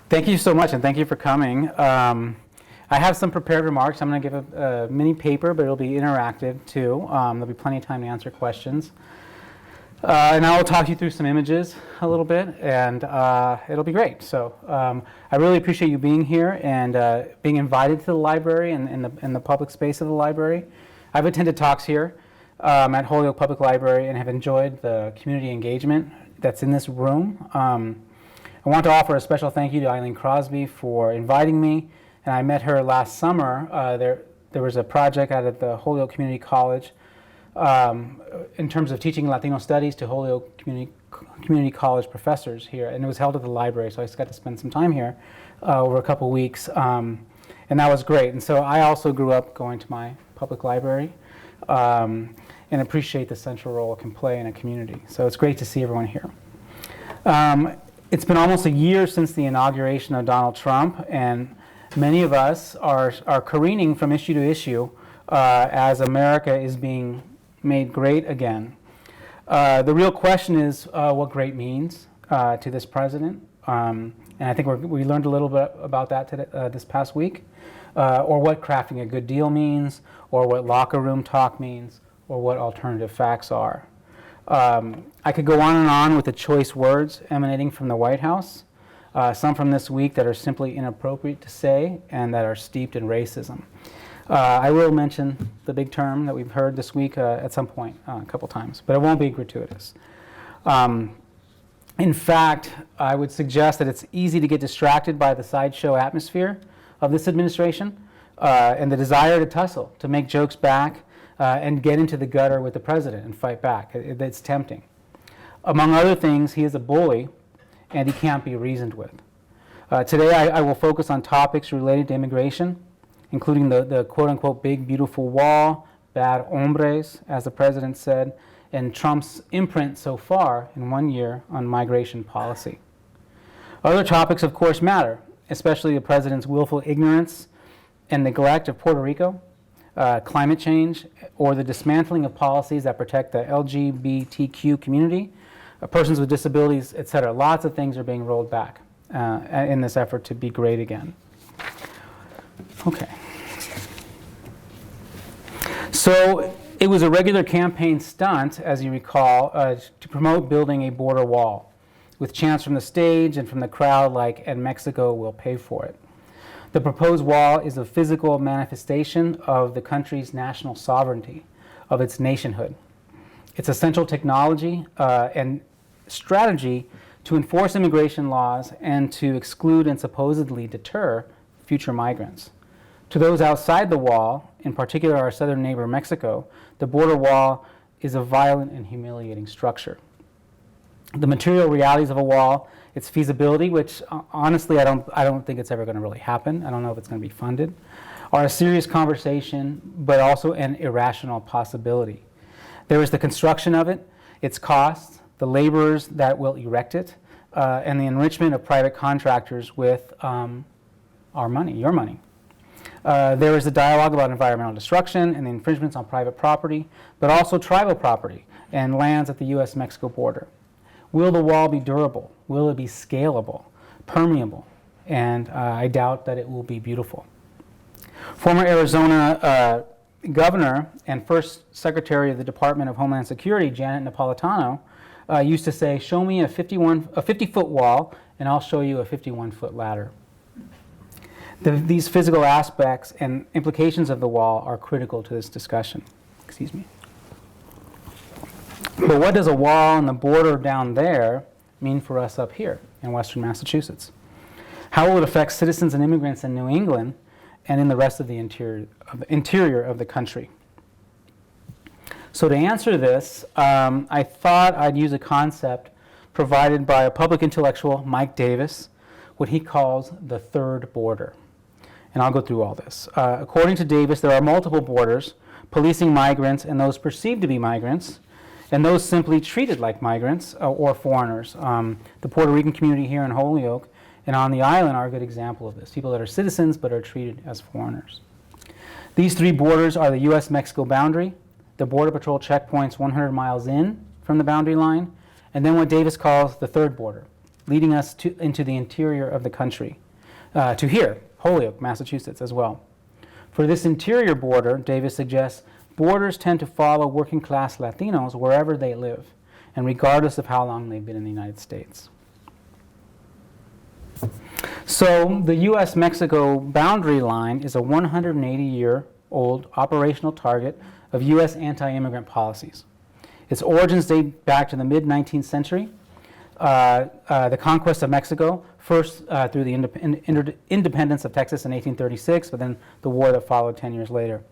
Thank you so much, and thank you for coming. I have some prepared remarks. I'm going to give a mini paper, but it'll be interactive too. There'll be plenty of time to answer questions. And I will talk you through some images a little bit, and it'll be great. So I really appreciate you being here and being invited to the library and the public space of the library. I've attended talks here at Holyoke Public Library and have enjoyed the community engagement that's in this room. I want to offer a special thank you to Eileen Crosby for inviting me. And I met her last summer. There was a project out at the Holyoke Community College in terms of teaching Latino studies to Holyoke Community College professors here. And it was held at the library, so I just got to spend some time here over a couple weeks. And that was great. And so I also grew up going to my public library and appreciate the central role it can play in a community. So it's great to see everyone here. It's been almost a year since the inauguration of Donald Trump, and many of us are careening from issue to issue as America is being made great again. The real question is what great means to this president, and I think we learned a little bit about that today, this past week, or what crafting a good deal means, or what locker room talk means, or what alternative facts are. I could go on and on with the choice words emanating from the White House, some from this week that are simply inappropriate to say and that are steeped in racism. I will mention the big term that we've heard this week at some point, a couple times, but it won't be gratuitous. In fact, I would suggest that it's easy to get distracted by the sideshow atmosphere of this administration and the desire to tussle, to make jokes back, and get into the gutter with the president and fight back. It's tempting. Among other things, he is a bully and he can't be reasoned with. Today I will focus on topics related to immigration, including the quote-unquote big beautiful wall, bad hombres, as the president said, and Trump's imprint so far in 1 year on migration policy. Other topics, of course, matter, especially the president's willful ignorance and neglect of Puerto Rico, climate change, or the dismantling of policies that protect the LGBTQ community, persons with disabilities, etc. Lots of things are being rolled back in this effort to be great again. Okay. So it was a regular campaign stunt, as you recall, to promote building a border wall, with chants from the stage and from the crowd like, "And Mexico will pay for it." The proposed wall is a physical manifestation of the country's national sovereignty, of its nationhood. It's essential technology and strategy to enforce immigration laws and to exclude and supposedly deter future migrants. To those outside the wall, in particular our southern neighbor Mexico, the border wall is a violent and humiliating structure. The material realities of a wall, its feasibility, which honestly I don't think it's ever going to really happen. I don't know if it's going to be funded, are a serious conversation, but also an irrational possibility. There is the construction of it, its costs, the laborers that will erect it, and the enrichment of private contractors with our money, your money. There is a dialogue about environmental destruction and the infringements on private property, but also tribal property and lands at the U.S.-Mexico border. Will the wall be durable? Will it be scalable, permeable? And I doubt that it will be beautiful. Former Arizona governor and first secretary of the Department of Homeland Security, Janet Napolitano, used to say, "Show me a 50-foot wall and I'll show you a 51-foot ladder." These physical aspects and implications of the wall are critical to this discussion. Excuse me. But what does a wall and the border down there mean for us up here in Western Massachusetts? How will it affect citizens and immigrants in New England and in the rest of the interior of the country? So to answer this, I thought I'd use a concept provided by a public intellectual, Mike Davis, what he calls the third border. And I'll go through all this. According to Davis, there are multiple borders, policing migrants and those perceived to be migrants, and those simply treated like migrants or foreigners. The Puerto Rican community here in Holyoke and on the island are a good example of this. People that are citizens but are treated as foreigners. These three borders are the U.S.-Mexico boundary, the Border Patrol checkpoints 100 miles in from the boundary line, and then what Davis calls the third border, leading us into the interior of the country, to here, Holyoke, Massachusetts as well. For this interior border, Davis suggests, borders tend to follow working class Latinos wherever they live, and regardless of how long they've been in the United States. So the U.S.-Mexico boundary line is a 180-year-old operational target of U.S. anti-immigrant policies. Its origins date back to the mid-19th century, the conquest of Mexico, first through the independence of Texas in 1836, but then the war that followed 10 years later.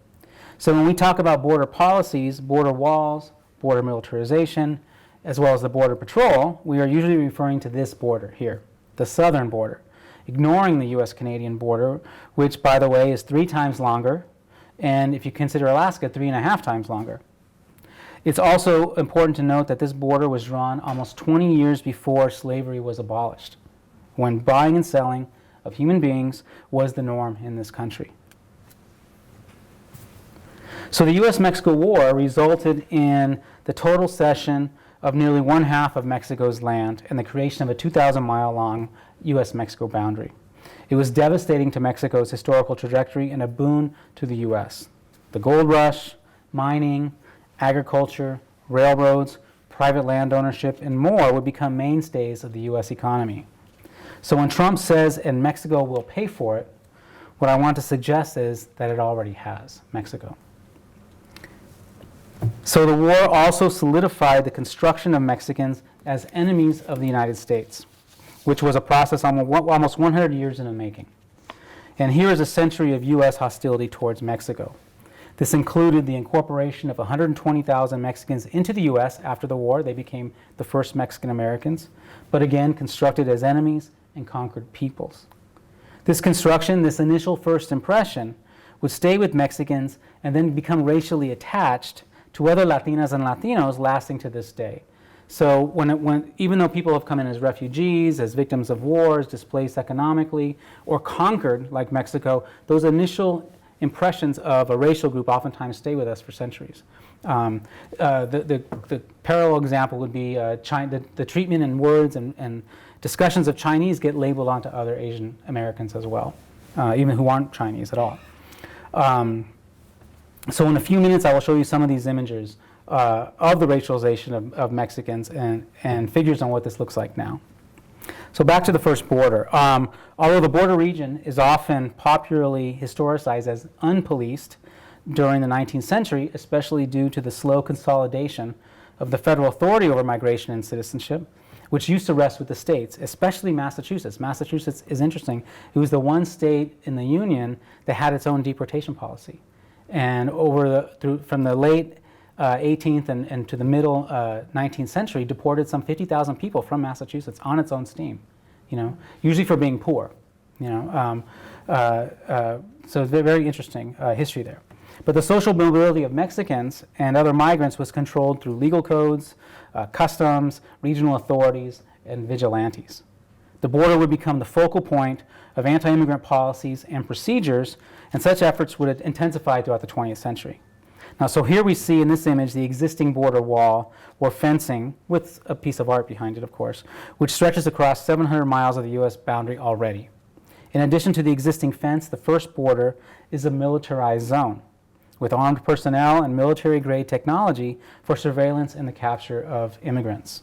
So when we talk about border policies, border walls, border militarization, as well as the border patrol, we are usually referring to this border here, the southern border, ignoring the U.S.-Canadian border, which, by the way, is 3 times longer, and if you consider Alaska, 3.5 times longer. It's also important to note that this border was drawn almost 20 years before slavery was abolished, when buying and selling of human beings was the norm in this country. So the U.S.-Mexico War resulted in the total cession of nearly 1/2 of Mexico's land and the creation of a 2,000-mile-long U.S.-Mexico boundary. It was devastating to Mexico's historical trajectory and a boon to the U.S. The gold rush, mining, agriculture, railroads, private land ownership, and more would become mainstays of the U.S. economy. So when Trump says, and Mexico will pay for it, what I want to suggest is that it already has, Mexico. So the war also solidified the construction of Mexicans as enemies of the United States, which was a process almost 100 years in the making. And here is a century of U.S. hostility towards Mexico. This included the incorporation of 120,000 Mexicans into the U.S. after the war. They became the first Mexican Americans, but again constructed as enemies and conquered peoples. This construction, this initial first impression, would stay with Mexicans and then become racially attached to other Latinas and Latinos lasting to this day. So even though people have come in as refugees, as victims of wars, displaced economically, or conquered, like Mexico, those initial impressions of a racial group oftentimes stay with us for centuries. The parallel example would be the treatment in words and discussions of Chinese get labeled onto other Asian Americans as well, even who aren't Chinese at all. So in a few minutes I will show you some of these images of the racialization of Mexicans and figures on what this looks like now. So back to the first border. Although the border region is often popularly historicized as unpoliced during the 19th century, especially due to the slow consolidation of the federal authority over migration and citizenship, which used to rest with the states, especially Massachusetts. Massachusetts is interesting. It was the one state in the Union that had its own deportation policy. And from the late 18th and to the middle 19th century, deported some 50,000 people from Massachusetts on its own steam, usually for being poor, so it's a very interesting history there. But the social mobility of Mexicans and other migrants was controlled through legal codes, customs, regional authorities, and vigilantes. The border would become the focal point of anti-immigrant policies and procedures, and such efforts would intensify throughout the 20th century. Now, so here we see in this image the existing border wall or fencing, with a piece of art behind it, of course, which stretches across 700 miles of the U.S. boundary already. In addition to the existing fence, the first border is a militarized zone with armed personnel and military-grade technology for surveillance and the capture of immigrants.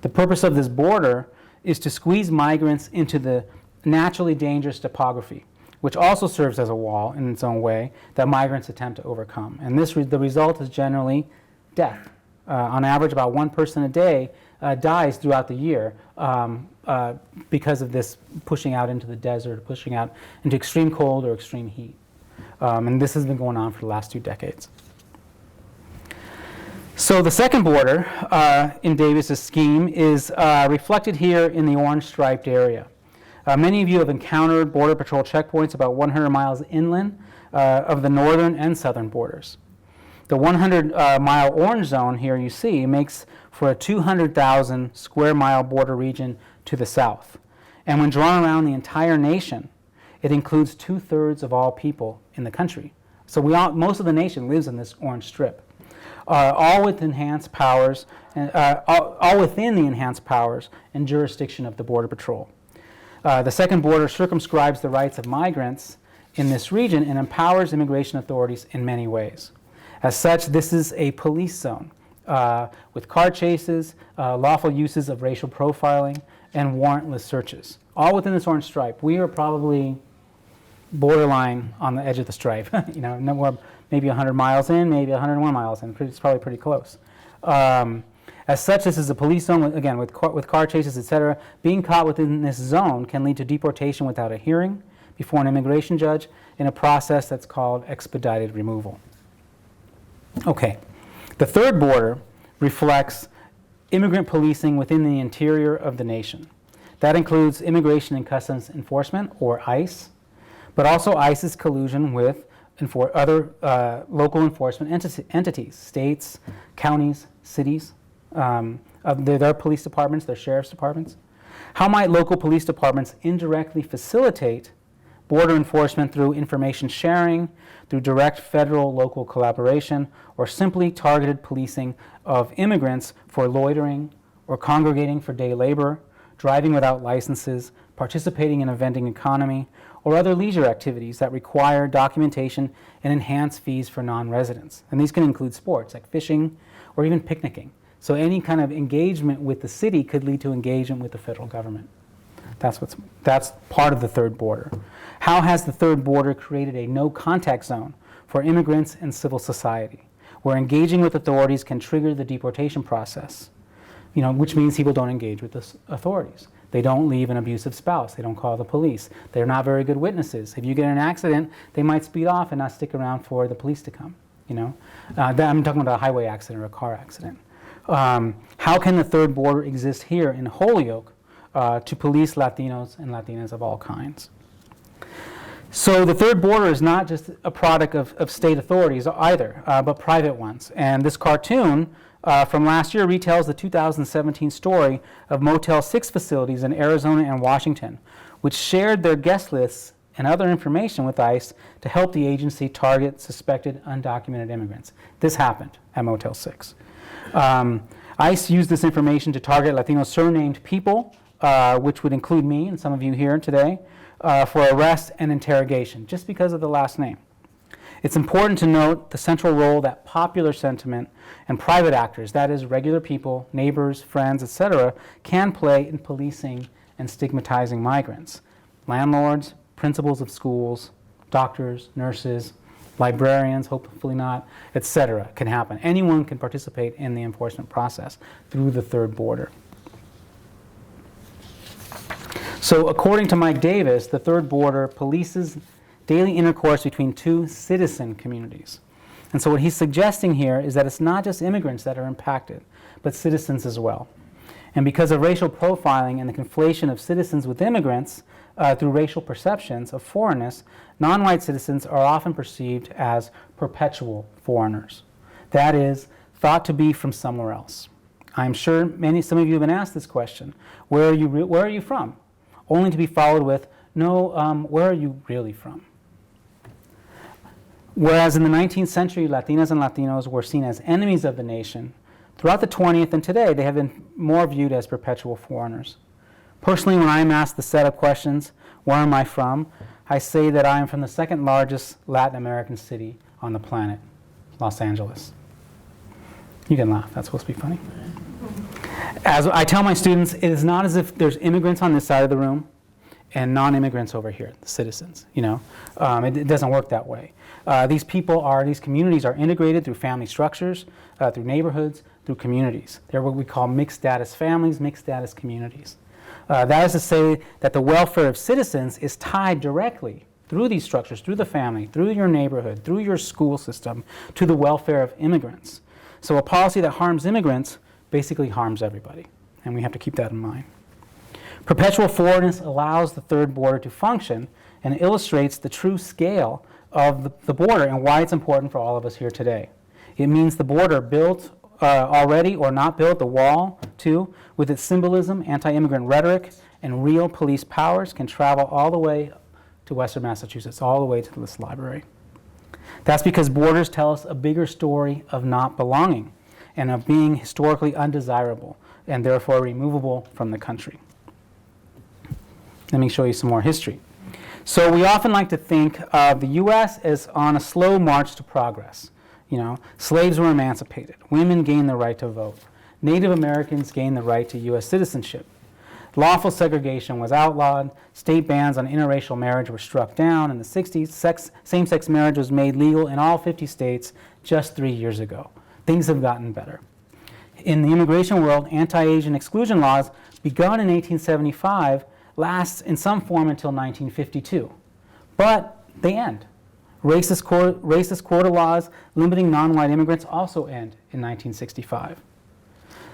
The purpose of this border is to squeeze migrants into the naturally dangerous topography, which also serves as a wall in its own way that migrants attempt to overcome. And the result is generally death. On average, about 1 person a day dies throughout the year because of this pushing out into the desert, pushing out into extreme cold or extreme heat. And this has been going on for the last 2 decades. So the second border in Davis's scheme is reflected here in the orange striped area. Many of you have encountered Border Patrol checkpoints about 100 miles inland of the northern and southern borders. The 100-mile orange zone here you see makes for a 200,000 square mile border region to the south. And when drawn around the entire nation, it includes 2/3 of all people in the country. So most of the nation lives in this orange strip. all with enhanced powers, all within the enhanced powers and jurisdiction of the Border Patrol. The second border circumscribes the rights of migrants in this region and empowers immigration authorities in many ways. As such, this is a police zone with car chases, lawful uses of racial profiling, and warrantless searches, all within this orange stripe. We are probably borderline on the edge of the stripe. You know, no more, maybe 100 miles in, maybe 101 miles in. It's probably pretty close. As such, this is a police zone, again, with car chases, etc. Being caught within this zone can lead to deportation without a hearing before an immigration judge in a process that's called expedited removal. Okay, the third border reflects immigrant policing within the interior of the nation. That includes Immigration and Customs Enforcement, or ICE, but also ICE's collusion with other local enforcement entities, states, counties, cities, their police departments, their sheriff's departments. How might local police departments indirectly facilitate border enforcement through information sharing, through direct federal-local collaboration, or simply targeted policing of immigrants for loitering or congregating for day labor, driving without licenses, participating in a vending economy, or other leisure activities that require documentation and enhanced fees for non-residents. And these can include sports like fishing or even picnicking. So any kind of engagement with the city could lead to engagement with the federal government. That's part of the third border. How has the third border created a no-contact zone for immigrants and civil society, where engaging with authorities can trigger the deportation process, which means people don't engage with the authorities. They don't leave an abusive spouse. They don't call the police. They're not very good witnesses. If you get in an accident, they might speed off and not stick around for the police to come. I'm talking about a highway accident or a car accident. How can the third border exist here in Holyoke to police Latinos and Latinas of all kinds? So the third border is not just a product of state authorities either, but private ones. And this cartoon from last year retells the 2017 story of Motel 6 facilities in Arizona and Washington, which shared their guest lists and other information with ICE to help the agency target suspected undocumented immigrants. This happened at Motel 6. ICE used this information to target Latino surnamed people, which would include me and some of you here today, for arrest and interrogation, just because of the last name. It's important to note the central role that popular sentiment and private actors, that is regular people, neighbors, friends, etc., can play in policing and stigmatizing migrants. Landlords, principals of schools, doctors, nurses, librarians, hopefully not, etc. can happen. Anyone can participate in the enforcement process through the third border. So according to Mike Davis, the third border polices daily intercourse between two citizen communities. And so what he's suggesting here is that it's not just immigrants that are impacted, but citizens as well. And because of racial profiling and the conflation of citizens with immigrants through racial perceptions of foreignness, non-white citizens are often perceived as perpetual foreigners. That is, thought to be from somewhere else. I'm sure some of you have been asked this question. Where are you from? Only to be followed with, no, where are you really from? Whereas in the 19th century, Latinas and Latinos were seen as enemies of the nation, throughout the 20th and today, they have been more viewed as perpetual foreigners. Personally, when I'm asked the set of questions, where am I from, I say that I am from the second largest Latin American city on the planet, Los Angeles. You can laugh, that's supposed to be funny. As I tell my students, it is not as if there's immigrants on this side of the room and non-immigrants over here, the citizens, It doesn't work that way. These communities are integrated through family structures, through neighborhoods, through communities. They're what we call mixed status families, mixed status communities. That is to say that the welfare of citizens is tied directly through these structures, through the family, through your neighborhood, through your school system, to the welfare of immigrants. So a policy that harms immigrants basically harms everybody, and we have to keep that in mind. Perpetual foreignness allows the third border to function and illustrates the true scale of the border and why it's important for all of us here today. It means the border built already or not built, the wall too, with its symbolism, anti-immigrant rhetoric, and real police powers can travel all the way to Western Massachusetts, all the way to this library. That's because borders tell us a bigger story of not belonging and of being historically undesirable and therefore removable from the country. Let me show you some more history. So we often like to think of the U.S. as on a slow march to progress. You know, slaves were emancipated. Women gained the right to vote. Native Americans gained the right to U.S. citizenship. Lawful segregation was outlawed. State bans on interracial marriage were struck down. In the 60s, same-sex marriage was made legal in all 50 states just 3 years ago. Things have gotten better. In the immigration world, anti-Asian exclusion laws begun in 1875 lasts in some form until 1952. But they end. Racist quota laws limiting non-white immigrants also end in 1965.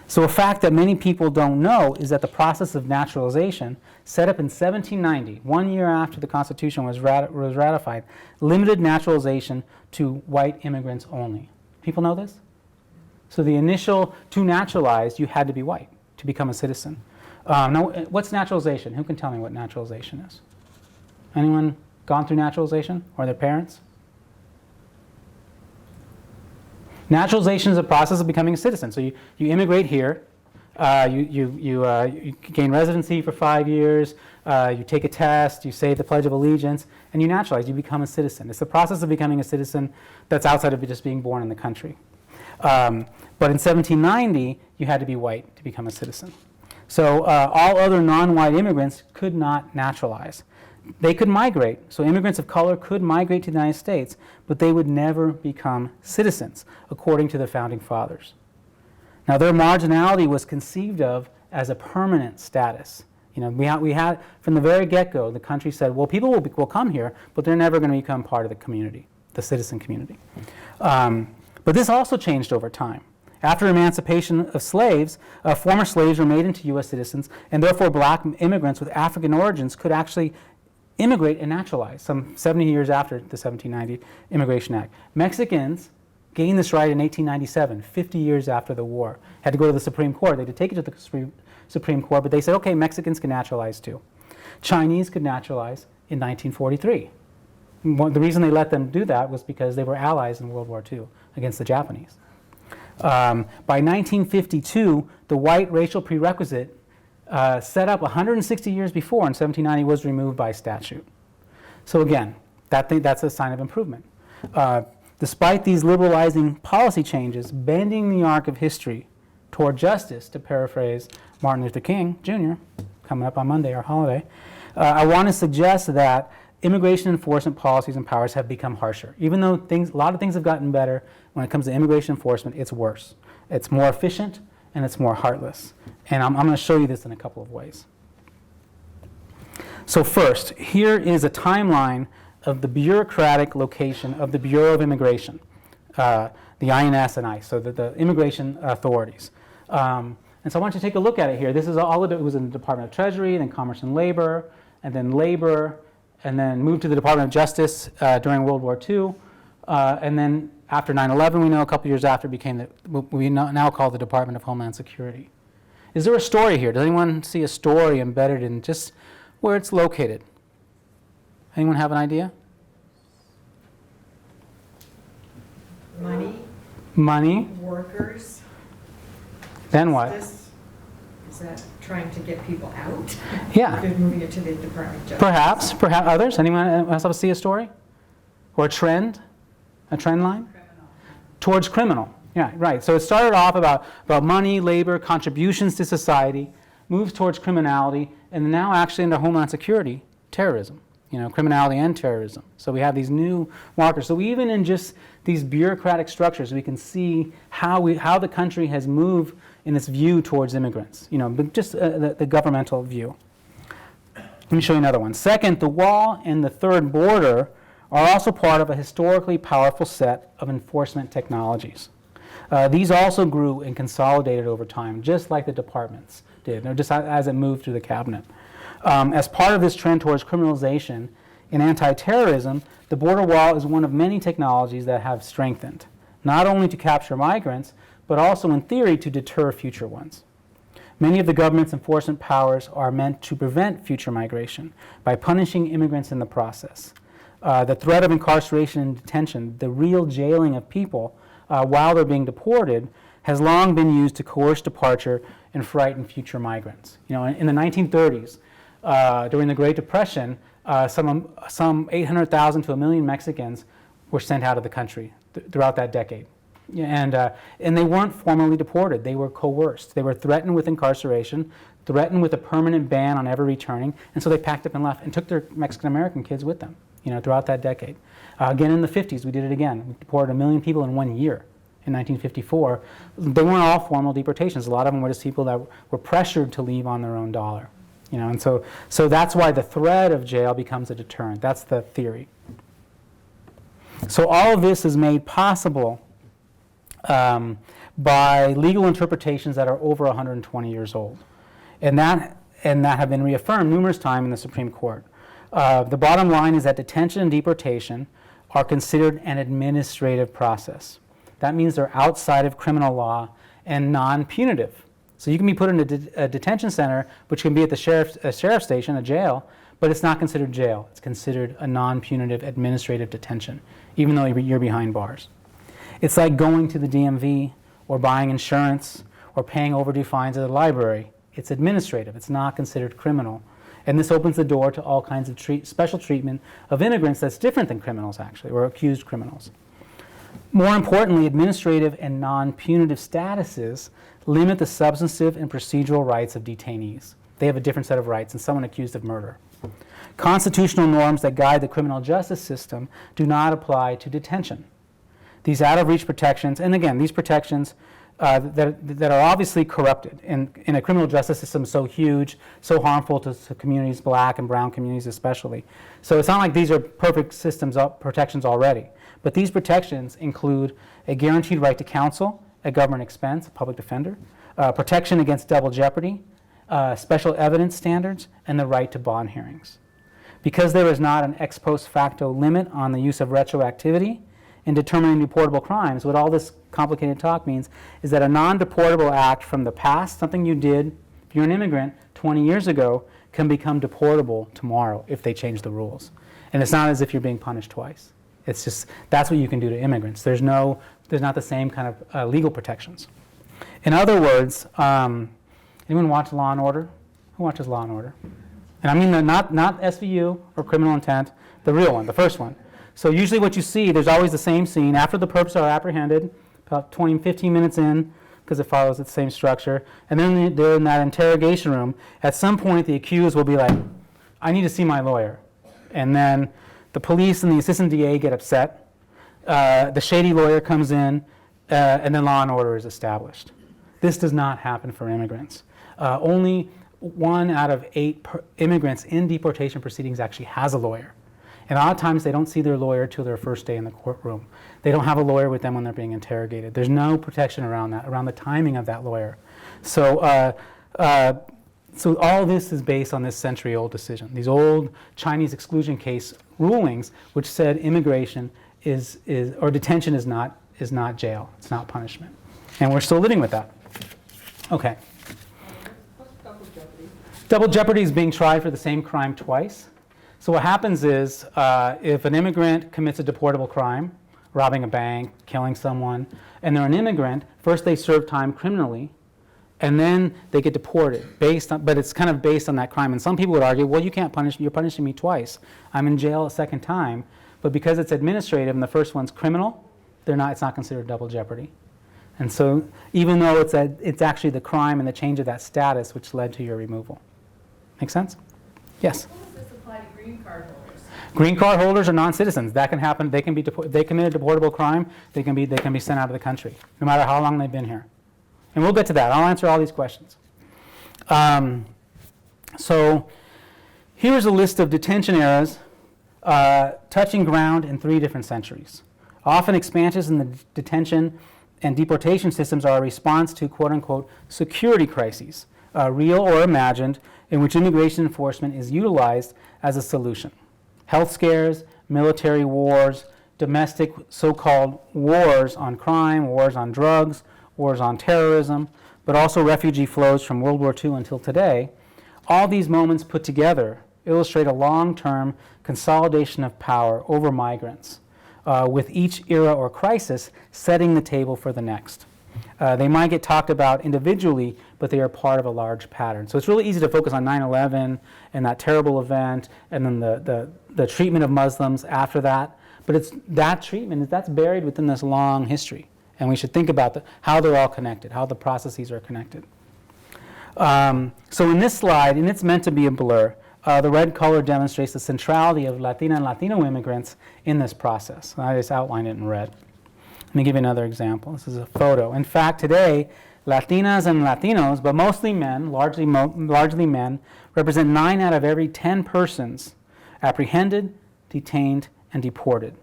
So a fact that many people don't know is that the process of naturalization, set up in 1790, 1 year after the Constitution was ratified, limited naturalization to white immigrants only. People know this? So the initial, to naturalize, you had to be white to become a citizen. Now, what's naturalization? Who can tell me what naturalization is? Anyone gone through naturalization or their parents? Naturalization is a process of becoming a citizen. So you immigrate here, you gain residency for 5 years, you take a test, you say the Pledge of Allegiance, and you naturalize, you become a citizen. It's the process of becoming a citizen that's outside of just being born in the country. But in 1790, you had to be white to become a citizen. So all other non-white immigrants could not naturalize. They could migrate, so immigrants of color could migrate to the United States, but they would never become citizens, according to the Founding Fathers. Now, their marginality was conceived of as a permanent status. You know, we had from the very get-go, the country said, well, people will come here, but they're never going to become part of the community, the citizen community. But this also changed over time. After emancipation of slaves, former slaves were made into U.S. citizens, and therefore black immigrants with African origins could actually immigrate and naturalize some 70 years after the 1790 Immigration Act. Mexicans gained this right in 1897, 50 years after the war. Had to go to the Supreme Court. They had to take it to the Supreme Court, but they said, okay, Mexicans can naturalize too. Chinese could naturalize in 1943. The reason they let them do that was because they were allies in World War II against the Japanese. By 1952, the white racial prerequisite set up 160 years before in 1790 was removed by statute. So again, that's a sign of improvement. Despite these liberalizing policy changes, bending the arc of history toward justice, to paraphrase Martin Luther King Jr., coming up on Monday, our holiday, I want to suggest that immigration enforcement policies and powers have become harsher. Even though a lot of things have gotten better, when it comes to immigration enforcement, it's worse. It's more efficient and it's more heartless. And I'm going to show you this in a couple of ways. So first, here is a timeline of the bureaucratic location of the Bureau of Immigration, the I.N.S. and I.C.E, so the immigration authorities. And so I want you to take a look at it here. This is all of it was in the Department of Treasury, then Commerce and Labor, and then moved to the Department of Justice during World War II, and then after 9/11, we know a couple years after, became what we now call the Department of Homeland Security. Is there a story here? Does anyone see a story embedded in just where it's located? Anyone have an idea? Money. Workers. Then what? Is that trying to get people out? Yeah. They're moving it to the Department of Justice. Perhaps others. Anyone else see a story? Or a trend? A trend line? Towards criminal. Yeah, right. So it started off about money, labor, contributions to society, moves towards criminality, and now actually into Homeland Security, terrorism. Criminality and terrorism. So we have these new markers. So even in just these bureaucratic structures, we can see how the country has moved in its view towards immigrants. But just the governmental view. Let me show you another one. Second, the wall and the third border are also part of a historically powerful set of enforcement technologies. These also grew and consolidated over time, just like the departments did, or just as it moved through the cabinet. As part of this trend towards criminalization in anti-terrorism, the border wall is one of many technologies that have strengthened, not only to capture migrants, but also in theory to deter future ones. Many of the government's enforcement powers are meant to prevent future migration by punishing immigrants in the process. The threat of incarceration and detention, the real jailing of people while they're being deported, has long been used to coerce departure and frighten future migrants. You know, in the 1930s, during the Great Depression, some 800,000 to 1 million Mexicans were sent out of the country throughout that decade. And they weren't formally deported. They were coerced. They were threatened with incarceration, threatened with a permanent ban on ever returning, and so they packed up and left and took their Mexican-American kids with them, you know, throughout that decade. Again, in the 50s, we did it again. We deported 1 million people in 1 year. In 1954, they weren't all formal deportations. A lot of them were just people that were pressured to leave on their own dollar, you know. And so that's why the threat of jail becomes a deterrent. That's the theory. So all of this is made possible by legal interpretations that are over 120 years old, and that have been reaffirmed numerous times in the Supreme Court. The bottom line is that detention and deportation are considered an administrative process. That means they're outside of criminal law and non-punitive. So you can be put in a detention center, which can be at the sheriff's station, a jail, but it's not considered jail. It's considered a non-punitive administrative detention, even though you're behind bars. It's like going to the DMV or buying insurance or paying overdue fines at the library. It's administrative. It's not considered criminal. And this opens the door to all kinds of special treatment of immigrants that's different than criminals, actually, or accused criminals. More importantly, administrative and non-punitive statuses limit the substantive and procedural rights of detainees. They have a different set of rights than someone accused of murder. Constitutional norms that guide the criminal justice system do not apply to detention. These out-of-reach protections, and again, these protections that are obviously corrupted in a criminal justice system so huge, so harmful to communities, black and brown communities especially. So it's not like these are perfect systems of protections already. But these protections include a guaranteed right to counsel, a government expense, a public defender, protection against double jeopardy, special evidence standards, and the right to bond hearings. Because there is not an ex post facto limit on the use of retroactivity in determining deportable crimes, what all this complicated talk means is that a non-deportable act from the past, something you did, if you're an immigrant 20 years ago, can become deportable tomorrow if they change the rules. And it's not as if you're being punished twice. It's just, that's what you can do to immigrants. There's not the same kind of legal protections. In other words, anyone watch Law and Order? Who watches Law and Order? And I mean not SVU or criminal intent, the real one, the first one. So usually what you see, there's always the same scene. After the perps are apprehended, about 15 minutes in, because it follows the same structure, and then they're in that interrogation room. At some point, the accused will be like, I need to see my lawyer. And then the police and the assistant DA get upset. The shady lawyer comes in, and then law and order is established. This does not happen for immigrants. Only 1 out of 8 immigrants in deportation proceedings actually has a lawyer. And a lot of times they don't see their lawyer till their first day in the courtroom. They don't have a lawyer with them when they're being interrogated. There's no protection around that, around the timing of that lawyer. So all this is based on this century-old decision, these old Chinese exclusion case rulings, which said immigration or detention is not jail, it's not punishment, and we're still living with that. Okay. What's double jeopardy? Double jeopardy is being tried for the same crime twice. So what happens is, if an immigrant commits a deportable crime, robbing a bank, killing someone, and they're an immigrant, first they serve time criminally, and then they get deported, but it's kind of based on that crime. And some people would argue, well, you're punishing me twice. I'm in jail a second time, but because it's administrative and the first one's criminal, it's not considered double jeopardy. And so even though it's actually the crime and the change of that status which led to your removal. Make sense? Yes? How does this apply to green card holders? Green card holders are non-citizens. That can happen. They can be they commit a deportable crime. They can be sent out of the country, no matter how long they've been here. And we'll get to that. I'll answer all these questions. So here's a list of detention eras touching ground in 3 different centuries. Often expansions in the detention and deportation systems are a response to quote-unquote security crises, real or imagined, in which immigration enforcement is utilized as a solution. Health scares, military wars, domestic so-called wars on crime, wars on drugs, wars on terrorism, but also refugee flows from World War II until today. All these moments put together illustrate a long-term consolidation of power over migrants, with each era or crisis setting the table for the next. They might get talked about individually, but they are part of a large pattern. So it's really easy to focus on 9/11 and that terrible event, and then the treatment of Muslims after that. But it's that treatment, that's buried within this long history. And we should think about how they're all connected, how the processes are connected. So in this slide, and it's meant to be a blur, the red color demonstrates the centrality of Latina and Latino immigrants in this process. I just outlined it in red. Let me give you another example. This is a photo. In fact, today, Latinas and Latinos, but mostly men, largely men, represent 9 out of every 10 persons apprehended, detained, and deported.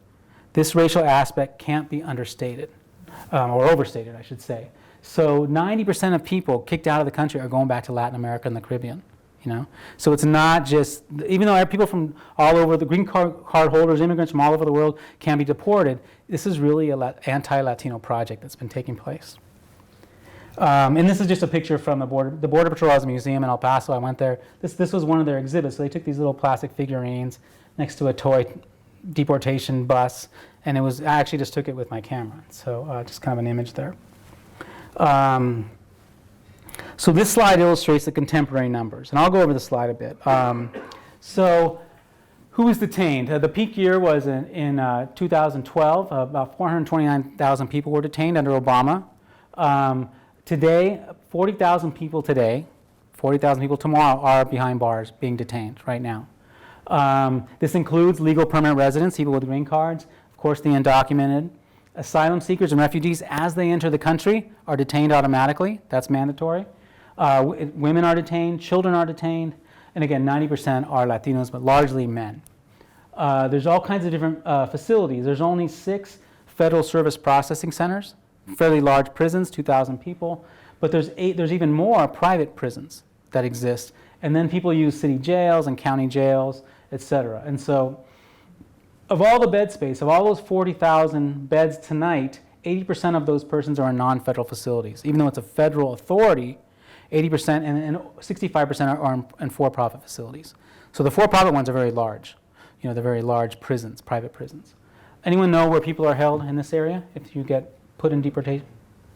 This racial aspect can't be understated, or overstated, I should say. So 90% of people kicked out of the country are going back to Latin America and the Caribbean. So it's not just, even though people from all over, the green card holders, immigrants from all over the world can be deported, this is really an anti-Latino project that's been taking place. And this is just a picture from the Border Patrol has a museum in El Paso. I went there. This was one of their exhibits. So they took these little plastic figurines next to a toy deportation bus, and I actually just took it with my camera. So just kind of an image there. So this slide illustrates the contemporary numbers, and I'll go over the slide a bit. So who was detained? The peak year was in 2012. About 429,000 people were detained under Obama. Today, 40,000 people today, 40,000 people tomorrow are behind bars being detained right now. This includes legal permanent residents, people with green cards, of course the undocumented. Asylum seekers and refugees, as they enter the country, are detained automatically. That's mandatory. Women are detained, children are detained, and again, 90% are Latinos, but largely men. There's all kinds of different facilities. There's only 6 federal service processing centers, fairly large prisons, 2,000 people, but there's even more private prisons that exist. And then people use city jails and county jails, et cetera. And so, of all the bed space, of all those 40,000 beds tonight, 80% of those persons are in non-federal facilities. Even though it's a federal authority, 80% and 65% are in for-profit facilities. So the for-profit ones are very large. They're very large prisons, private prisons. Anyone know where people are held in this area if you get put in deportation?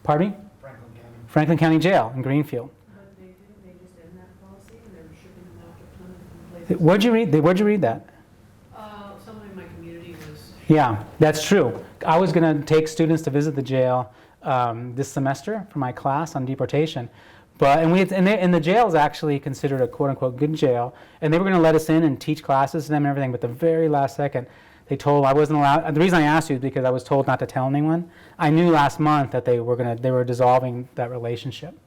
Pardon me? Franklin County. Franklin County Jail in Greenfield. But they just end that policy and they're shipping them out to different places. Where'd you read that? Someone in my community was. Yeah, that's true. I was going to take students to visit the jail this semester for my class on deportation. And the jail is actually considered a quote-unquote good jail, and they were going to let us in and teach classes to them and everything, but the very last second, they told I wasn't allowed. The reason I asked you is because I was told not to tell anyone. I knew last month that they were dissolving that relationship,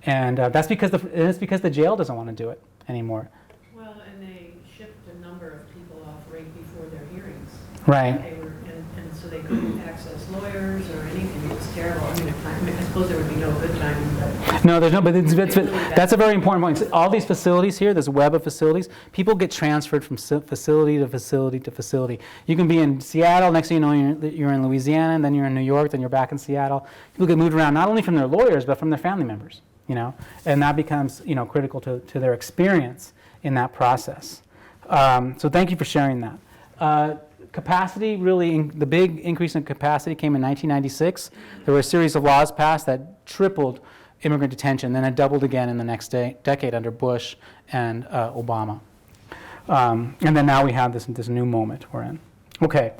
and that's because the jail doesn't want to do it anymore. Well, and they shipped a number of people off right before their hearings. Right. And so they couldn't access lawyers or anything. It was terrible. I suppose there would be no good timing, but. No, there's no, but that's a very important point. All these facilities here, this web of facilities, people get transferred from facility to facility to facility. You can be in Seattle, next thing you know, you're in Louisiana, and then you're in New York, then you're back in Seattle. People get moved around not only from their lawyers, but from their family members, and that becomes, critical to their experience in that process. So thank you for sharing that. Capacity, the big increase in capacity came in 1996. There were a series of laws passed that tripled immigrant detention, then it doubled again in the next decade under Bush and Obama. And then now we have this new moment we're in. Okay.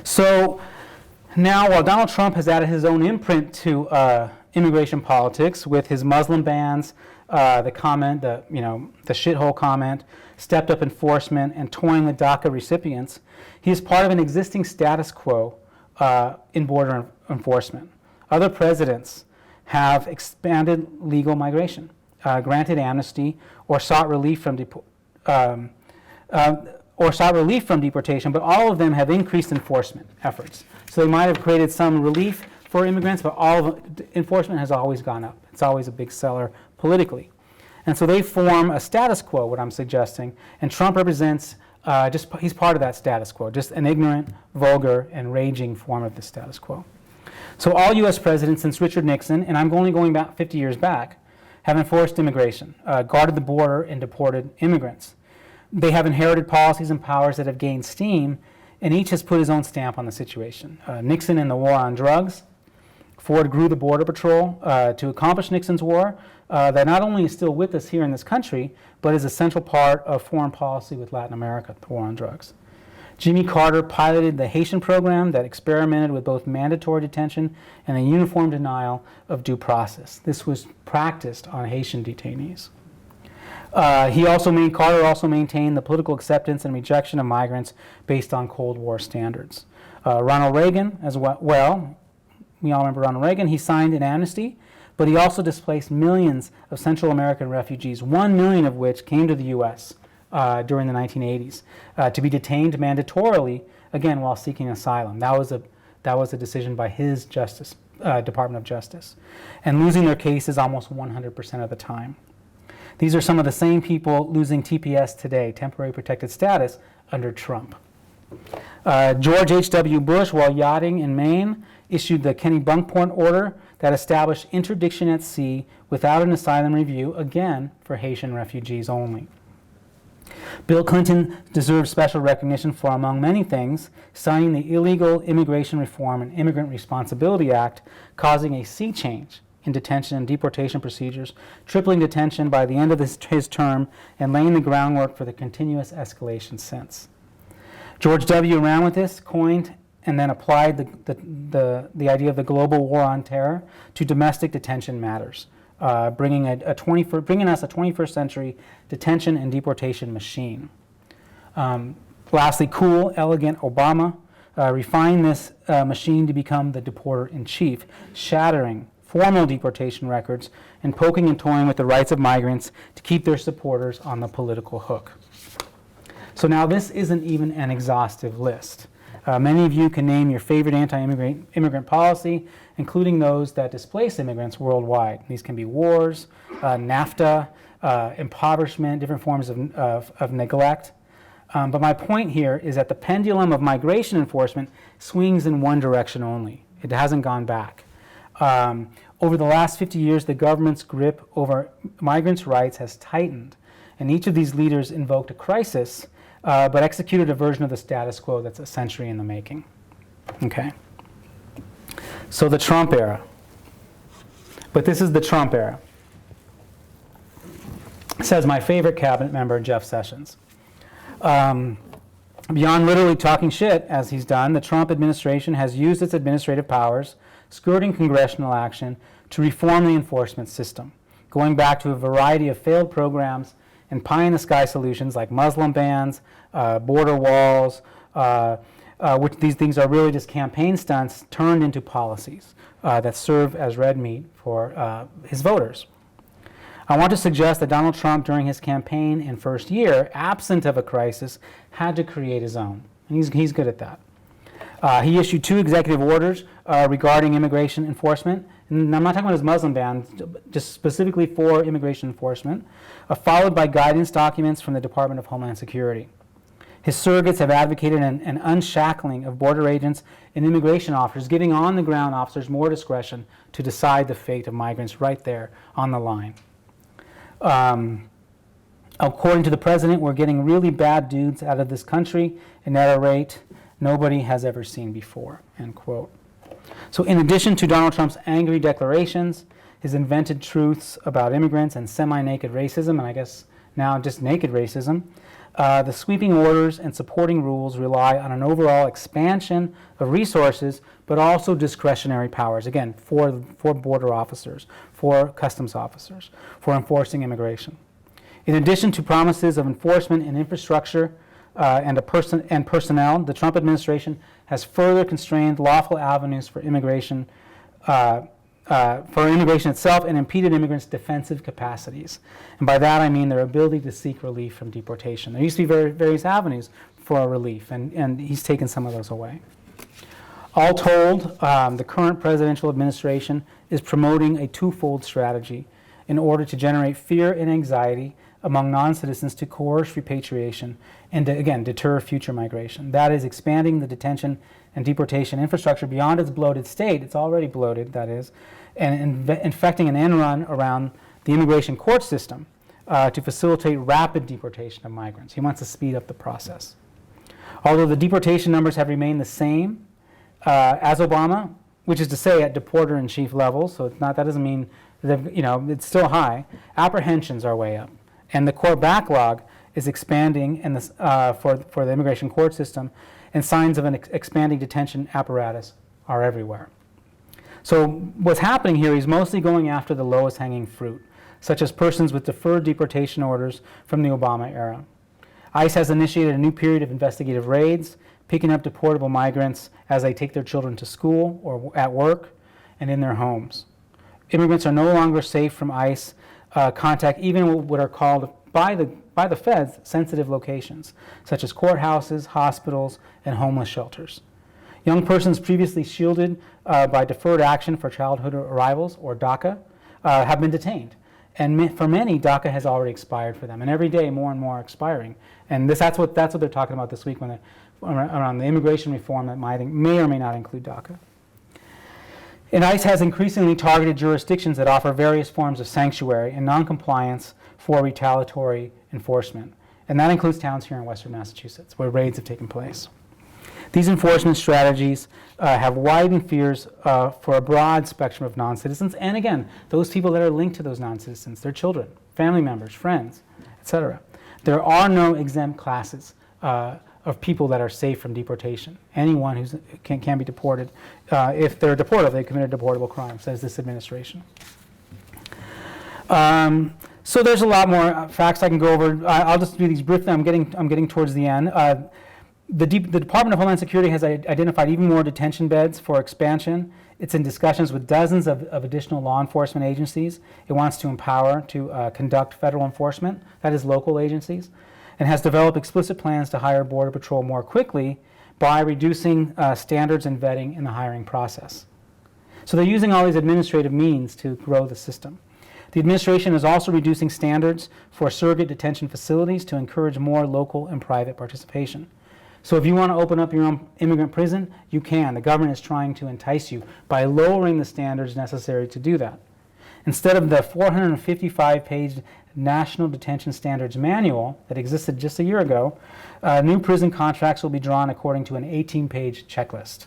So now while Donald Trump has added his own imprint to immigration politics with his Muslim bans, the comment, the shithole comment, stepped up enforcement, and toying with DACA recipients, he is part of an existing status quo in border enforcement. Other presidents have expanded legal migration, granted amnesty, or sought relief from deportation, but all of them have increased enforcement efforts. So they might have created some relief for immigrants, but all of enforcement has always gone up. It's always a big seller politically. And so they form a status quo, what I'm suggesting, and Trump represents, he's part of that status quo, just an ignorant, vulgar, and raging form of the status quo. So all U.S. presidents since Richard Nixon, and I'm only going back 50 years back, have enforced immigration, guarded the border, and deported immigrants. They have inherited policies and powers that have gained steam, and each has put his own stamp on the situation. Nixon in the war on drugs. Ford grew the Border Patrol to accomplish Nixon's war that not only is still with us here in this country, but is a central part of foreign policy with Latin America, the war on drugs. Jimmy Carter piloted the Haitian program that experimented with both mandatory detention and a uniform denial of due process. This was practiced on Haitian detainees. Carter also maintained the political acceptance and rejection of migrants based on Cold War standards. Ronald Reagan, as well, we all remember Ronald Reagan, he signed an amnesty, but he also displaced millions of Central American refugees, 1 million of which came to the U.S. During the 1980s, to be detained mandatorily, again, while seeking asylum. That was a decision by his Department of Justice, and losing their cases almost 100% of the time. These are some of the same people losing TPS today, temporary protected status, under Trump. George H.W. Bush, while yachting in Maine, issued the Kenny-Bunkport order that established interdiction at sea without an asylum review, again, for Haitian refugees only. Bill Clinton deserves special recognition for, among many things, signing the Illegal Immigration Reform and Immigrant Responsibility Act, causing a sea change in detention and deportation procedures, tripling detention by the end of his term, and laying the groundwork for the continuous escalation since. George W. ran with this, coined and then applied the idea of the global war on terror to domestic detention matters, bringing us a 21st century detention and deportation machine. Lastly, cool, elegant Obama refined this machine to become the deporter-in-chief, shattering formal deportation records and poking and toying with the rights of migrants to keep their supporters on the political hook. So now this isn't even an exhaustive list. Many of you can name your favorite anti-immigrant policy, including those that displace immigrants worldwide. These can be wars, NAFTA, impoverishment, different forms of neglect. But my point here is that the pendulum of migration enforcement swings in one direction only. It hasn't gone back. Over the last 50 years, the government's grip over migrants' rights has tightened, and each of these leaders invoked a crisis, but executed a version of the status quo that's a century in the making. Okay. So the Trump era. But this is the Trump era. Says my favorite cabinet member, Jeff Sessions. Beyond literally talking shit, as he's done, the Trump administration has used its administrative powers, skirting congressional action, to reform the enforcement system, going back to a variety of failed programs and pie-in-the-sky solutions like Muslim bans, border walls, which these things are really just campaign stunts turned into policies that serve as red meat for his voters. I want to suggest that Donald Trump, during his campaign and first year, absent of a crisis, had to create his own. And he's good at that. He issued 2 executive orders regarding immigration enforcement. And I'm not talking about his Muslim ban, just specifically for immigration enforcement, followed by guidance documents from the Department of Homeland Security. His surrogates have advocated an unshackling of border agents and immigration officers, giving on-the-ground officers more discretion to decide the fate of migrants right there on the line. According to the president, we're getting really bad dudes out of this country and at a rate nobody has ever seen before, end quote. So in addition to Donald Trump's angry declarations, his invented truths about immigrants and semi-naked racism, and I guess now just naked racism, the sweeping orders and supporting rules rely on an overall expansion of resources, but also discretionary powers, again, for border officers, for customs officers, for enforcing immigration. In addition to promises of enforcement and infrastructure and personnel, the Trump administration has further constrained lawful avenues for immigration itself and impeded immigrants' defensive capacities. And by that I mean their ability to seek relief from deportation. There used to be various avenues for relief, and he's taken some of those away. All told, the current presidential administration is promoting a twofold strategy in order to generate fear and anxiety among non-citizens to coerce repatriation and to, again, deter future migration. That is expanding the detention and deportation infrastructure beyond its bloated state. It's already bloated, that is, and infecting an end run around the immigration court system to facilitate rapid deportation of migrants. He wants to speed up the process. Although the deportation numbers have remained the same as Obama, which is to say at deporter-in-chief levels, so that doesn't mean that, it's still high, apprehensions are way up. And the court backlog is expanding for the immigration court system, and signs of an expanding detention apparatus are everywhere. So what's happening here is mostly going after the lowest hanging fruit, such as persons with deferred deportation orders from the Obama era. ICE has initiated a new period of investigative raids, picking up deportable migrants as they take their children to school or at work and in their homes. Immigrants are no longer safe from ICE contact, even what are called by the feds sensitive locations, such as courthouses, hospitals, and homeless shelters. Young persons previously shielded by deferred action for childhood arrivals, or DACA, have been detained. And for many, DACA has already expired for them, and every day more and more are expiring. And that's what they're talking about this week around the immigration reform that may or may not include DACA. And ICE has increasingly targeted jurisdictions that offer various forms of sanctuary and noncompliance for retaliatory enforcement. And that includes towns here in Western Massachusetts where raids have taken place. These enforcement strategies have widened fears for a broad spectrum of non-citizens, and again, those people that are linked to those non-citizens, their children, family members, friends, etc. There are no exempt classes of people that are safe from deportation. Anyone who can be deported, if they're deportable, they committed a deportable crime, says this administration. So there's a lot more facts I can go over. I'll just do these briefly. I'm getting towards the end. The Department of Homeland Security has identified even more detention beds for expansion. It's in discussions with dozens of additional law enforcement agencies. It wants to empower to conduct federal enforcement, that is local agencies, and has developed explicit plans to hire Border Patrol more quickly by reducing standards and vetting in the hiring process. So they're using all these administrative means to grow the system. The administration is also reducing standards for surrogate detention facilities to encourage more local and private participation. So if you want to open up your own immigrant prison, you can. The government is trying to entice you by lowering the standards necessary to do that. Instead of the 455-page National Detention Standards Manual that existed just a year ago, new prison contracts will be drawn according to an 18-page checklist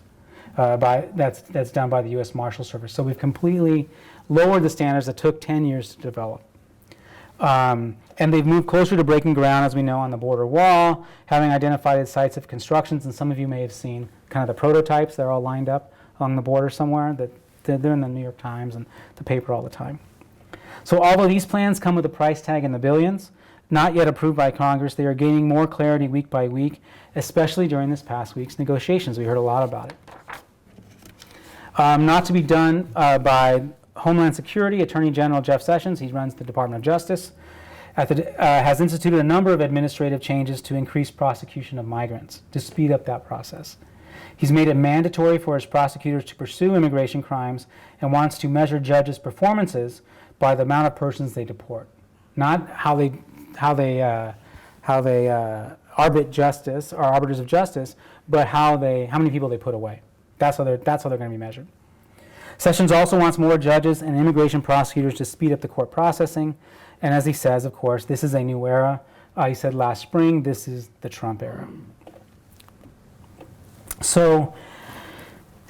that's done by the U.S. Marshal Service. So we've completely lowered the standards that took 10 years to develop. And they've moved closer to breaking ground, as we know, on the border wall, having identified sites of constructions, and some of you may have seen kind of the prototypes. They're all lined up along the border somewhere. They're in the New York Times and the paper all the time. So all of these plans come with a price tag in the billions, not yet approved by Congress. They are gaining more clarity week by week, especially during this past week's negotiations. We heard a lot about it. Not to be done by Homeland Security, Attorney General Jeff Sessions, he runs the Department of Justice, has instituted a number of administrative changes to increase prosecution of migrants, to speed up that process. He's made it mandatory for his prosecutors to pursue immigration crimes and wants to measure judges' performances by the amount of persons they deport, not how they arbit justice or arbiters of justice, but how many people they put away. That's how they're going to be measured. Sessions also wants more judges and immigration prosecutors to speed up the court processing. And as he says, of course, this is a new era. He said last spring, this is the Trump era. So,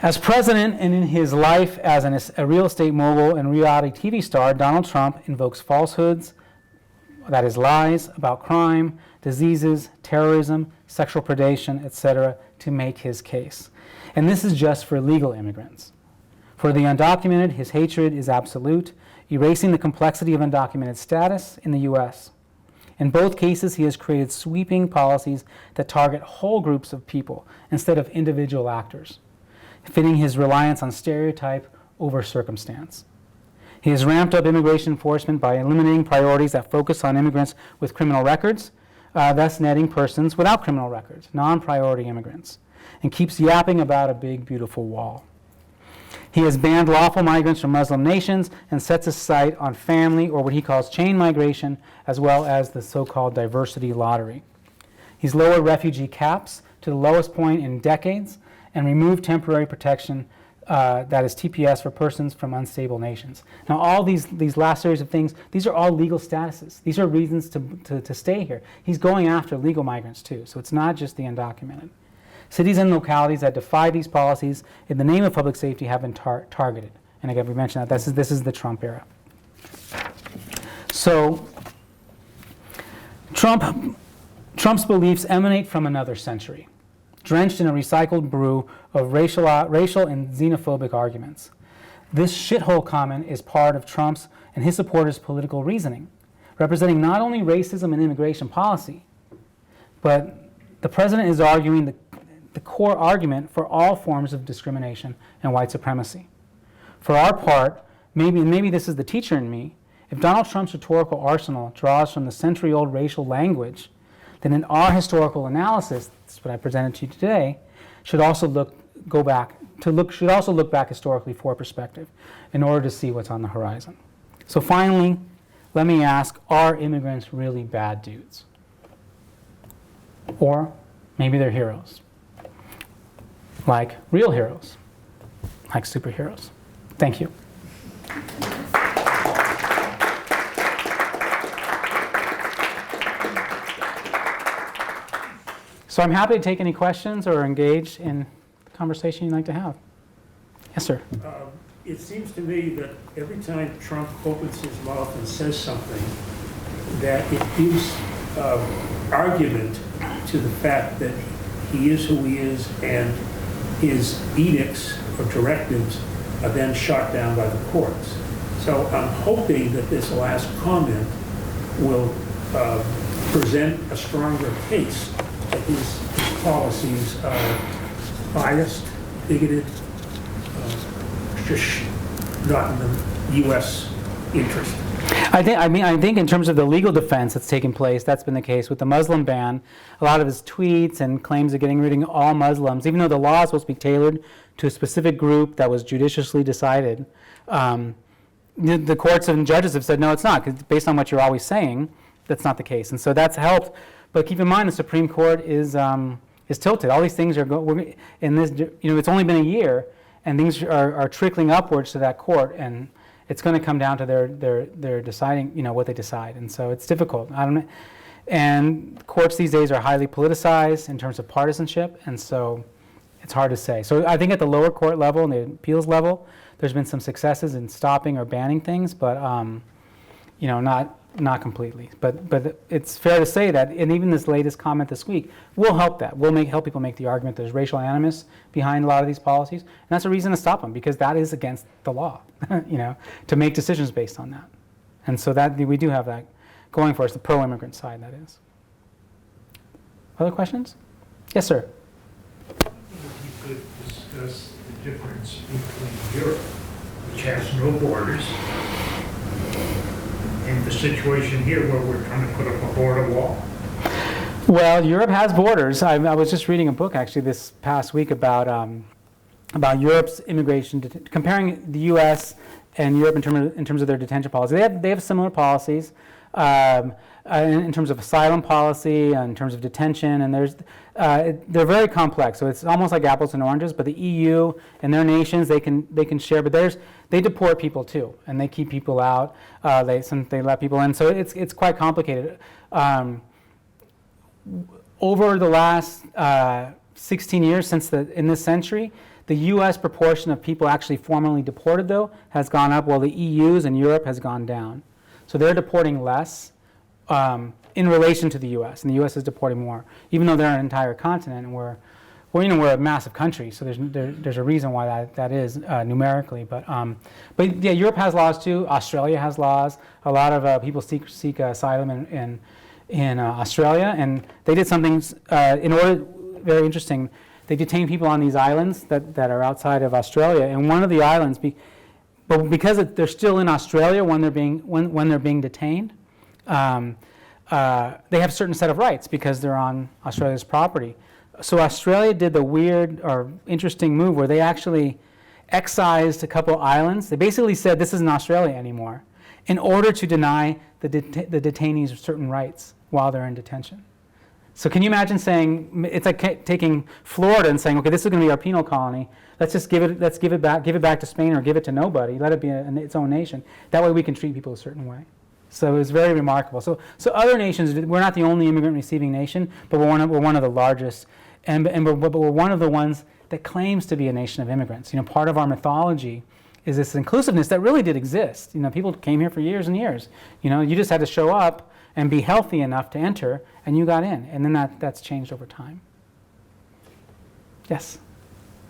as president and in his life as a real estate mogul and reality TV star, Donald Trump invokes falsehoods, that is lies, about crime, diseases, terrorism, sexual predation, etc., to make his case. And this is just for legal immigrants. For the undocumented, his hatred is absolute, erasing the complexity of undocumented status in the U.S. In both cases, he has created sweeping policies that target whole groups of people instead of individual actors, fitting his reliance on stereotype over circumstance. He has ramped up immigration enforcement by eliminating priorities that focus on immigrants with criminal records, thus netting persons without criminal records, non-priority immigrants, and keeps yapping about a big, beautiful wall. He has banned lawful migrants from Muslim nations and sets his sight on family, or what he calls chain migration, as well as the so-called diversity lottery. He's lowered refugee caps to the lowest point in decades and removed temporary protection that is TPS for persons from unstable nations. Now, all these last series of things, these are all legal statuses. These are reasons to stay here. He's going after legal migrants too, so it's not just the undocumented. Cities and localities that defy these policies in the name of public safety have been targeted. And again, we mentioned that this is the Trump era. So, Trump's beliefs emanate from another century, drenched in a recycled brew of racial and xenophobic arguments. This shithole comment is part of Trump's and his supporters' political reasoning, representing not only racism and immigration policy, but the president is arguing the core argument for all forms of discrimination and white supremacy. For our part, maybe this is the teacher in me, if Donald Trump's rhetorical arsenal draws from the century-old racial language, then in our historical analysis, that's what I presented to you today, should also look back historically for perspective in order to see what's on the horizon. So finally, let me ask, are immigrants really bad dudes? Or maybe they're heroes, like real heroes, like superheroes. Thank you. So I'm happy to take any questions or engage in the conversation you'd like to have. Yes, sir. It seems to me that every time Trump opens his mouth and says something, that it gives argument to the fact that he is who he is, and his edicts or directives are then shot down by the courts. So I'm hoping that this last comment will present a stronger case that his policies are biased, bigoted, just not in the U.S. interest. I think in terms of the legal defense that's taken place, that's been the case with the Muslim ban. A lot of his tweets and claims of getting rid of all Muslims, even though the law is supposed to be tailored to a specific group that was judiciously decided, the courts and judges have said, no, it's not, because based on what you're always saying, that's not the case. And so that's helped. But keep in mind, the Supreme Court is tilted. All these things are in this. It's only been a year, and things are trickling upwards to that court, and it's going to come down to their deciding, what they decide. And so it's difficult. And courts these days are highly politicized in terms of partisanship, and so it's hard to say. So I think at the lower court level and the appeals level, there's been some successes in stopping or banning things, but not completely. But it's fair to say that, and even this latest comment this week will help that. Will help people make the argument there's racial animus behind a lot of these policies, and that's a reason to stop them, because that is against the law, to make decisions based on that. And so that we do have that going for us, the pro-immigrant side, that is. Other questions? Yes, sir. If you could discuss the difference between Europe, which has no borders, and the situation here where we're trying to put up a border wall. Well, Europe has borders. I was just reading a book actually this past week about Europe's immigration, comparing the U.S. and Europe in terms of their detention policy. They have similar policies in terms of asylum policy, in terms of detention, and they're very complex. So it's almost like apples and oranges. But the EU and their nations, they can share. But they deport people too, and they keep people out. They let people in. So it's quite complicated. Over the last 16 years in this century, the U.S. proportion of people actually formally deported, though, has gone up, while the EU's and Europe has gone down. So they're deporting less in relation to the U.S., and the U.S. is deporting more, even though they're an entire continent, and we're a massive country. So there's a reason why that is numerically. But yeah, Europe has laws too. Australia has laws. A lot of people seek asylum in Australia, and they did something very interesting. They detain people on these islands that are outside of Australia, and one of the islands, but because they're still in Australia when they're being detained, they have a certain set of rights because they're on Australia's property. So Australia did the weird or interesting move where they actually excised a couple islands. They basically said this isn't Australia anymore, in order to deny the detainees certain rights while they're in detention. So can you imagine saying, it's like taking Florida and saying, okay, this is going to be our penal colony. Let's give it back to Spain or give it to nobody. Let it be its own nation. That way we can treat people a certain way. So it was very remarkable. So other nations, we're not the only immigrant receiving nation, but we're one of the largest, and we're one of the ones that claims to be a nation of immigrants. Part of our mythology is this inclusiveness that really did exist. People came here for years and years. You just had to show up and be healthy enough to enter, and you got in. And then that's changed over time. Yes?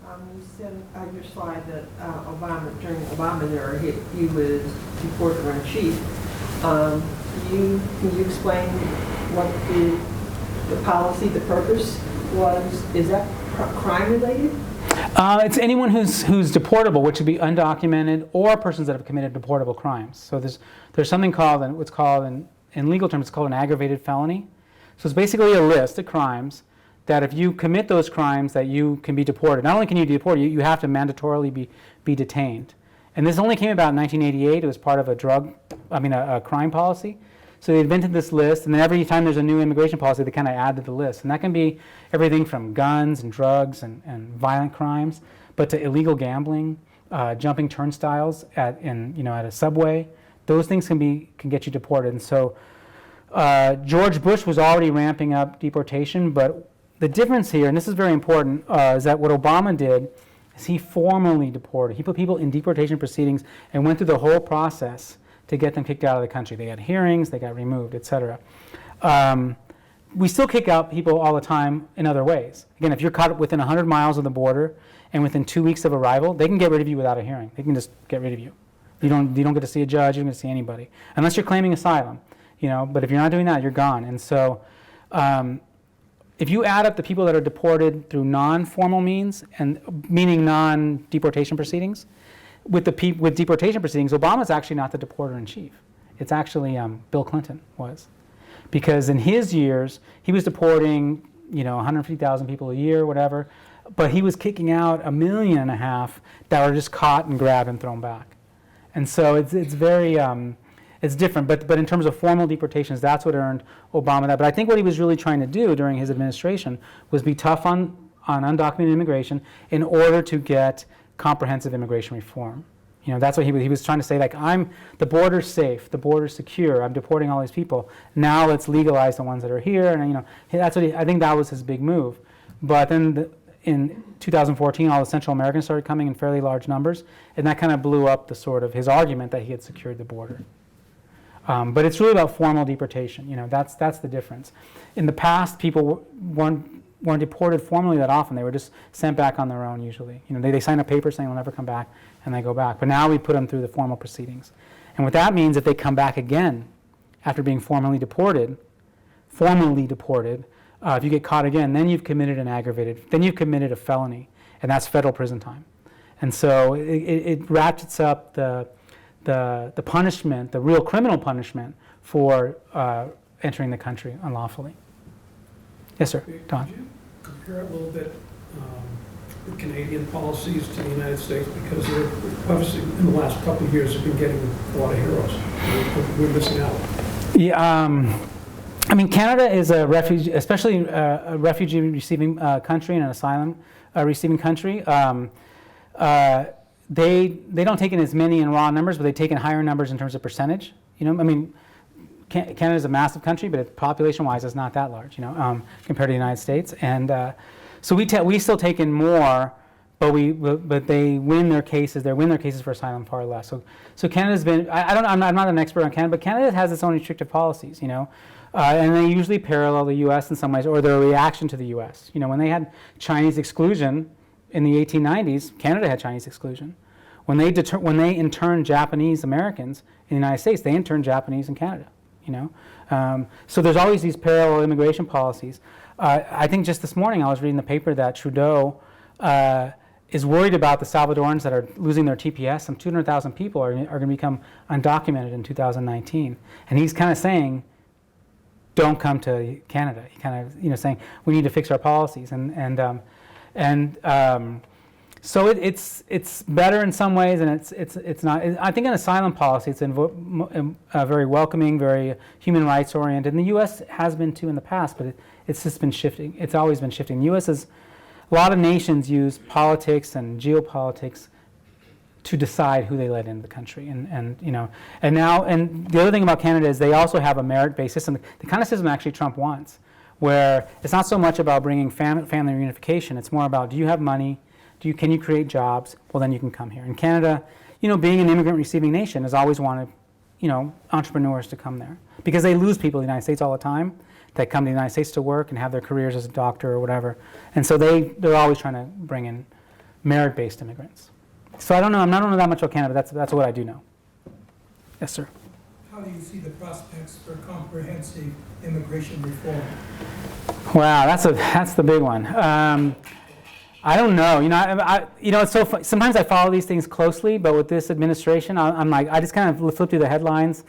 You said on your slide that during Obama era, he was reporter in chief. Can you explain what the policy, the purpose was? Is that crime related? It's anyone who's deportable, which would be undocumented or persons that have committed deportable crimes. So there's something called, what's called in legal terms, it's called an aggravated felony. So it's basically a list of crimes that if you commit those crimes that you can be deported. Not only can you be deported, you have to mandatorily be detained. And this only came about in 1988. It was part of a crime policy. So they invented this list, and then every time there's a new immigration policy, they kind of add to the list. And that can be everything from guns and drugs and violent crimes, but to illegal gambling, jumping turnstiles at a subway. Those things can get you deported. And so George Bush was already ramping up deportation, but the difference here, and this is very important, is that what Obama did is he formally deported. He put people in deportation proceedings and went through the whole process to get them kicked out of the country. They had hearings, they got removed, etc. We still kick out people all the time in other ways. Again, if you're caught within 100 miles of the border and within 2 weeks of arrival, they can get rid of you without a hearing. They can just get rid of you. You don't get to see a judge, you don't get to see anybody. Unless you're claiming asylum, but if you're not doing that, you're gone. And so if you add up the people that are deported through non-formal means, and meaning non-deportation proceedings, with deportation proceedings, Obama's actually not the deporter-in-chief. It's actually Bill Clinton was. Because in his years, he was deporting 150,000 people a year, whatever, but he was kicking out 1.5 million that were just caught and grabbed and thrown back. And so it's very, it's different, but in terms of formal deportations, that's what earned Obama that. But I think what he was really trying to do during his administration was be tough on undocumented immigration in order to get comprehensive immigration reform. That's what he was trying to say, like, the border's safe, the border's secure, I'm deporting all these people. Now let's legalize the ones that are here, and that's what I think that was his big move. But then in 2014, all the Central Americans started coming in fairly large numbers, and that kind of blew up the sort of his argument that he had secured the border. But it's really about formal deportation. That's the difference. In the past, people weren't deported formally that often. They were just sent back on their own usually. They sign a paper saying they'll never come back, and they go back. But now we put them through the formal proceedings. And what that means, if they come back again after being formally deported, if you get caught again, then you've committed a felony, and that's federal prison time. And so it ratchets up the punishment, the real criminal punishment for entering the country unlawfully. Yes, sir. Don. Could you compare a little bit the Canadian policies to the United States? Because they're obviously in the last couple of years have been getting a lot of heroes. We're missing out. Yeah, Canada is a refugee, especially a refugee receiving country and an asylum receiving country. They don't take in as many in raw numbers, but they take in higher numbers in terms of percentage. Canada is a massive country, but population-wise, it's not that large, compared to the United States. And so we still take in more, but they win their cases. They win their cases for asylum far less. So Canada's been. I'm not an expert on Canada, but Canada has its own restrictive policies, and they usually parallel the U.S. in some ways, or their reaction to the U.S. When they had Chinese exclusion in the 1890s, Canada had Chinese exclusion. When they interned Japanese Americans in the United States, they interned Japanese in Canada. So there's always these parallel immigration policies. I think just this morning I was reading the paper that Trudeau is worried about the Salvadorans that are losing their TPS. Some 200,000 people are going to become undocumented in 2019, and he's kind of saying, "Don't come to Canada." He kind of saying we need to fix our policies, and So it's better in some ways, and it's not. I think in asylum policy, it's very welcoming, very human rights oriented. And the U.S. has been too in the past, but it's just been shifting. It's always been shifting. The U.S. is, a lot of nations use politics and geopolitics to decide who they let into the country, and now the other thing about Canada is they also have a merit-based system, the kind of system actually Trump wants, where it's not so much about bringing family reunification. It's more about, do you have money? Can you create jobs? Well, then you can come here. In Canada, being an immigrant receiving nation has always wanted, entrepreneurs to come there, because they lose people in the United States all the time that come to the United States to work and have their careers as a doctor or whatever. And so they're always trying to bring in merit-based immigrants. So I don't know that much about Canada, but that's what I do know. Yes, sir. How do you see the prospects for comprehensive immigration reform? Wow, that's the big one. I don't know. It's so fun. Sometimes I follow these things closely, but with this administration, I'm like, I just kind of flip through the headlines.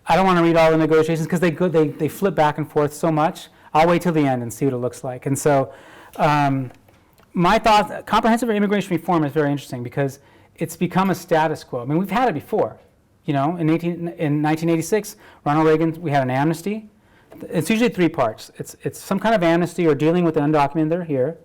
I don't want to read all the negotiations because they flip back and forth so much. I'll wait till the end and see what it looks like. And so, my thoughts, comprehensive immigration reform is very interesting because it's become a status quo. I mean, we've had it before. In 1986, Ronald Reagan, we had an amnesty. It's usually three parts. It's some kind of amnesty or dealing with the undocumented that are here.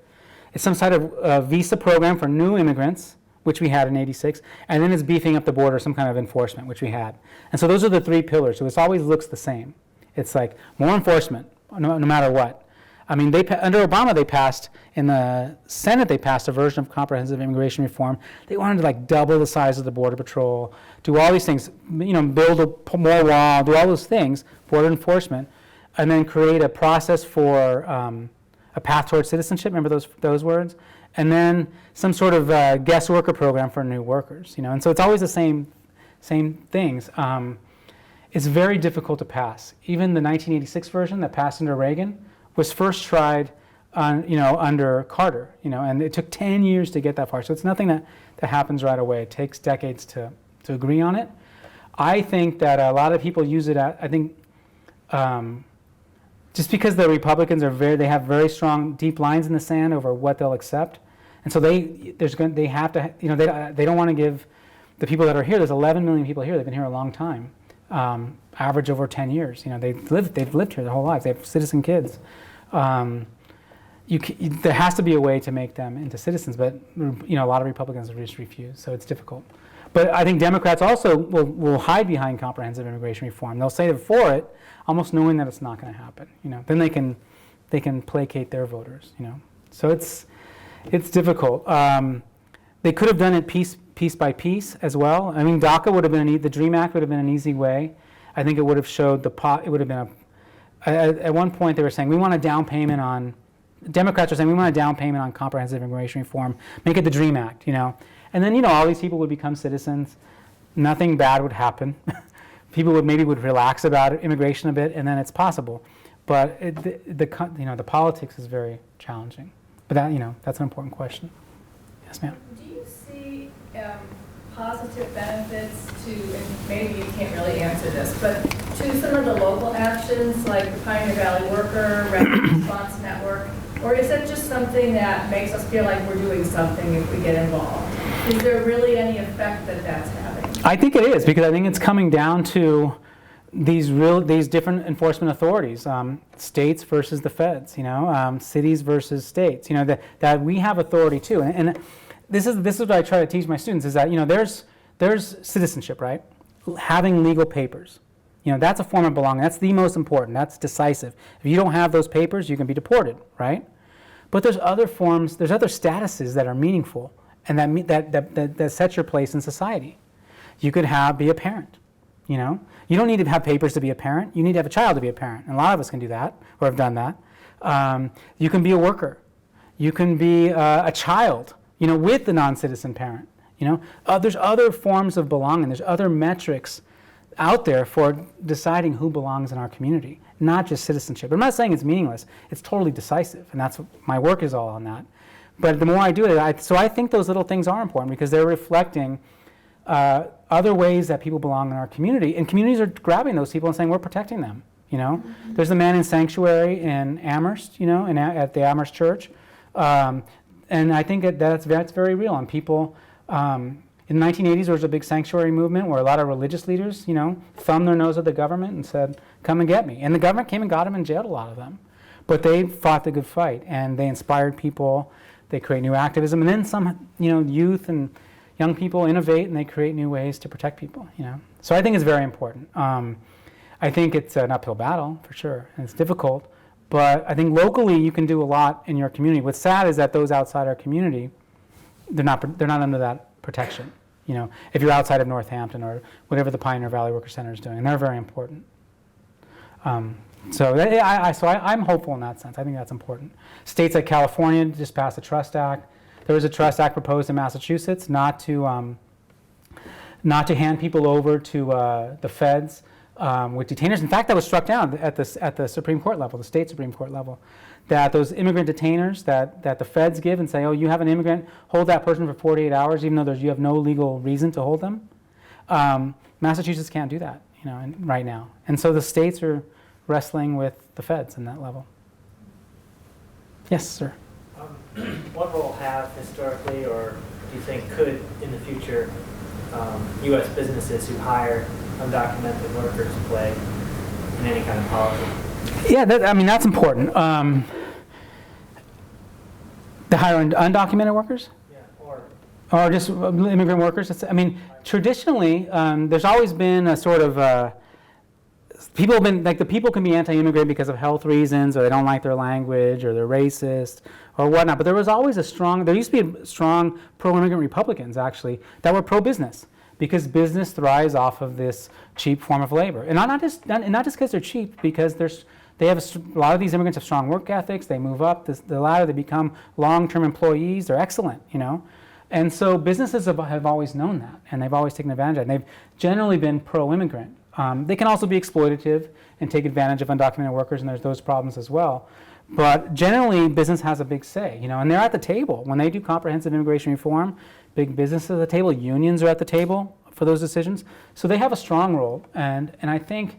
It's some sort of visa program for new immigrants, which we had in '86, and then it's beefing up the border, some kind of enforcement, which we had. And so those are the three pillars. So it always looks the same. It's like more enforcement, no matter what. I mean, under Obama, they passed, in the Senate, they passed a version of comprehensive immigration reform. They wanted to double the size of the Border Patrol, do all these things, build more wall, do all those things, border enforcement, and then create a process for a path towards citizenship, remember those words? And then some sort of guest worker program for new workers, And so it's always the same things. It's very difficult to pass. Even the 1986 version that passed under Reagan was first tried under Carter, and it took 10 years to get that far. So it's nothing that happens right away. It takes decades to agree on it. I think that a lot of people use it just because the Republicans they have very strong, deep lines in the sand over what they'll accept, and so they don't want to give the people that are here. There's 11 million people here. They've been here a long time, average over 10 years. They've lived here their whole lives. They have citizen kids. There has to be a way to make them into citizens, but a lot of Republicans have just refused. So it's difficult. But I think Democrats also will hide behind comprehensive immigration reform. They'll say they're for it, almost knowing that it's not going to happen. Then they can placate their voters. So it's difficult. They could have done it piece by piece as well. I mean, DACA would have been the DREAM Act would have been an easy way. I think it would have showed it would have been at one point they were saying we want a down payment on. Democrats are saying we want a down payment on comprehensive immigration reform. Make it the DREAM Act. And then, all these people would become citizens. Nothing bad would happen. People would relax about immigration a bit, and then it's possible. But the politics is very challenging. But that's an important question. Yes, ma'am. Do you see positive benefits to, and maybe you can't really answer this, but to some of the local actions like the Pioneer Valley Worker, Rapid Response Network, or is it just something that makes us feel like we're doing something if we get involved? Is there really any effect that that's having? I think it is, because I think it's coming down to these different enforcement authorities, states versus the feds, cities versus states, that we have authority too. And this is what I try to teach my students is that, there's citizenship, right? Having legal papers. That's a form of belonging. That's the most important. That's decisive. If you don't have those papers, you can be deported, right? But there's other forms, there's other statuses that are meaningful and that set your place in society. You could be a parent, You don't need to have papers to be a parent. You need to have a child to be a parent. And a lot of us can do that or have done that. You can be a worker. You can be a child, with the non-citizen parent. There's other forms of belonging. There's other metrics out there for deciding who belongs in our community, not just citizenship. I'm not saying it's meaningless. It's totally decisive, and that's what my work is all on that. But the more I do it, I think those little things are important because they're reflecting other ways that people belong in our community, and communities are grabbing those people and saying we're protecting them. There's the man in sanctuary in Amherst, at the Amherst Church, and And I think that's very real. And people, in the 1980s, there was a big sanctuary movement where a lot of religious leaders, thumbed their nose at the government and said, come and get me. And the government came and got them and jailed a lot of them. But they fought the good fight, and they inspired people. They create new activism. And then some, youth and young people innovate, and they create new ways to protect people, So I think it's very important. I think it's an uphill battle, for sure, and it's difficult. But I think locally you can do a lot in your community. What's sad is that those outside our community, they're not under that protection. If you're outside of Northampton or whatever the Pioneer Valley Worker Center is doing, and they're very important. So I'm hopeful in that sense. I think that's important. States like California just passed a Trust Act. There was a Trust Act proposed in Massachusetts not to hand people over to the feds with detainers. In fact, that was struck down at the Supreme Court level, the state Supreme Court level, that those immigrant detainers that the feds give and say, oh, you have an immigrant, hold that person for 48 hours, even though you have no legal reason to hold them. Massachusetts can't do that, right now. And so the states are wrestling with the feds in that level. Yes, sir. What role have historically, or do you think could in the future, U.S. businesses who hire undocumented workers play in any kind of policy? Yeah, that's important. The hire undocumented workers? Yeah, or just immigrant workers? Traditionally, there's always been a sort of people have been, the people can be anti-immigrant because of health reasons, or they don't like their language, or they're racist, or whatnot. But there was always there used to be strong pro-immigrant Republicans, actually, that were pro-business, because business thrives off of this cheap form of labor. And not just because they're cheap, because they have a lot of these immigrants have strong work ethics. They move up the ladder. They become long-term employees. They're excellent, And so businesses have always known that, and they've always taken advantage of it. And they've generally been pro-immigrant. They can also be exploitative and take advantage of undocumented workers, and there's those problems as well. But generally, business has a big say, and they're at the table. When they do comprehensive immigration reform, big businesses at the table, unions are at the table for those decisions. So they have a strong role, and I think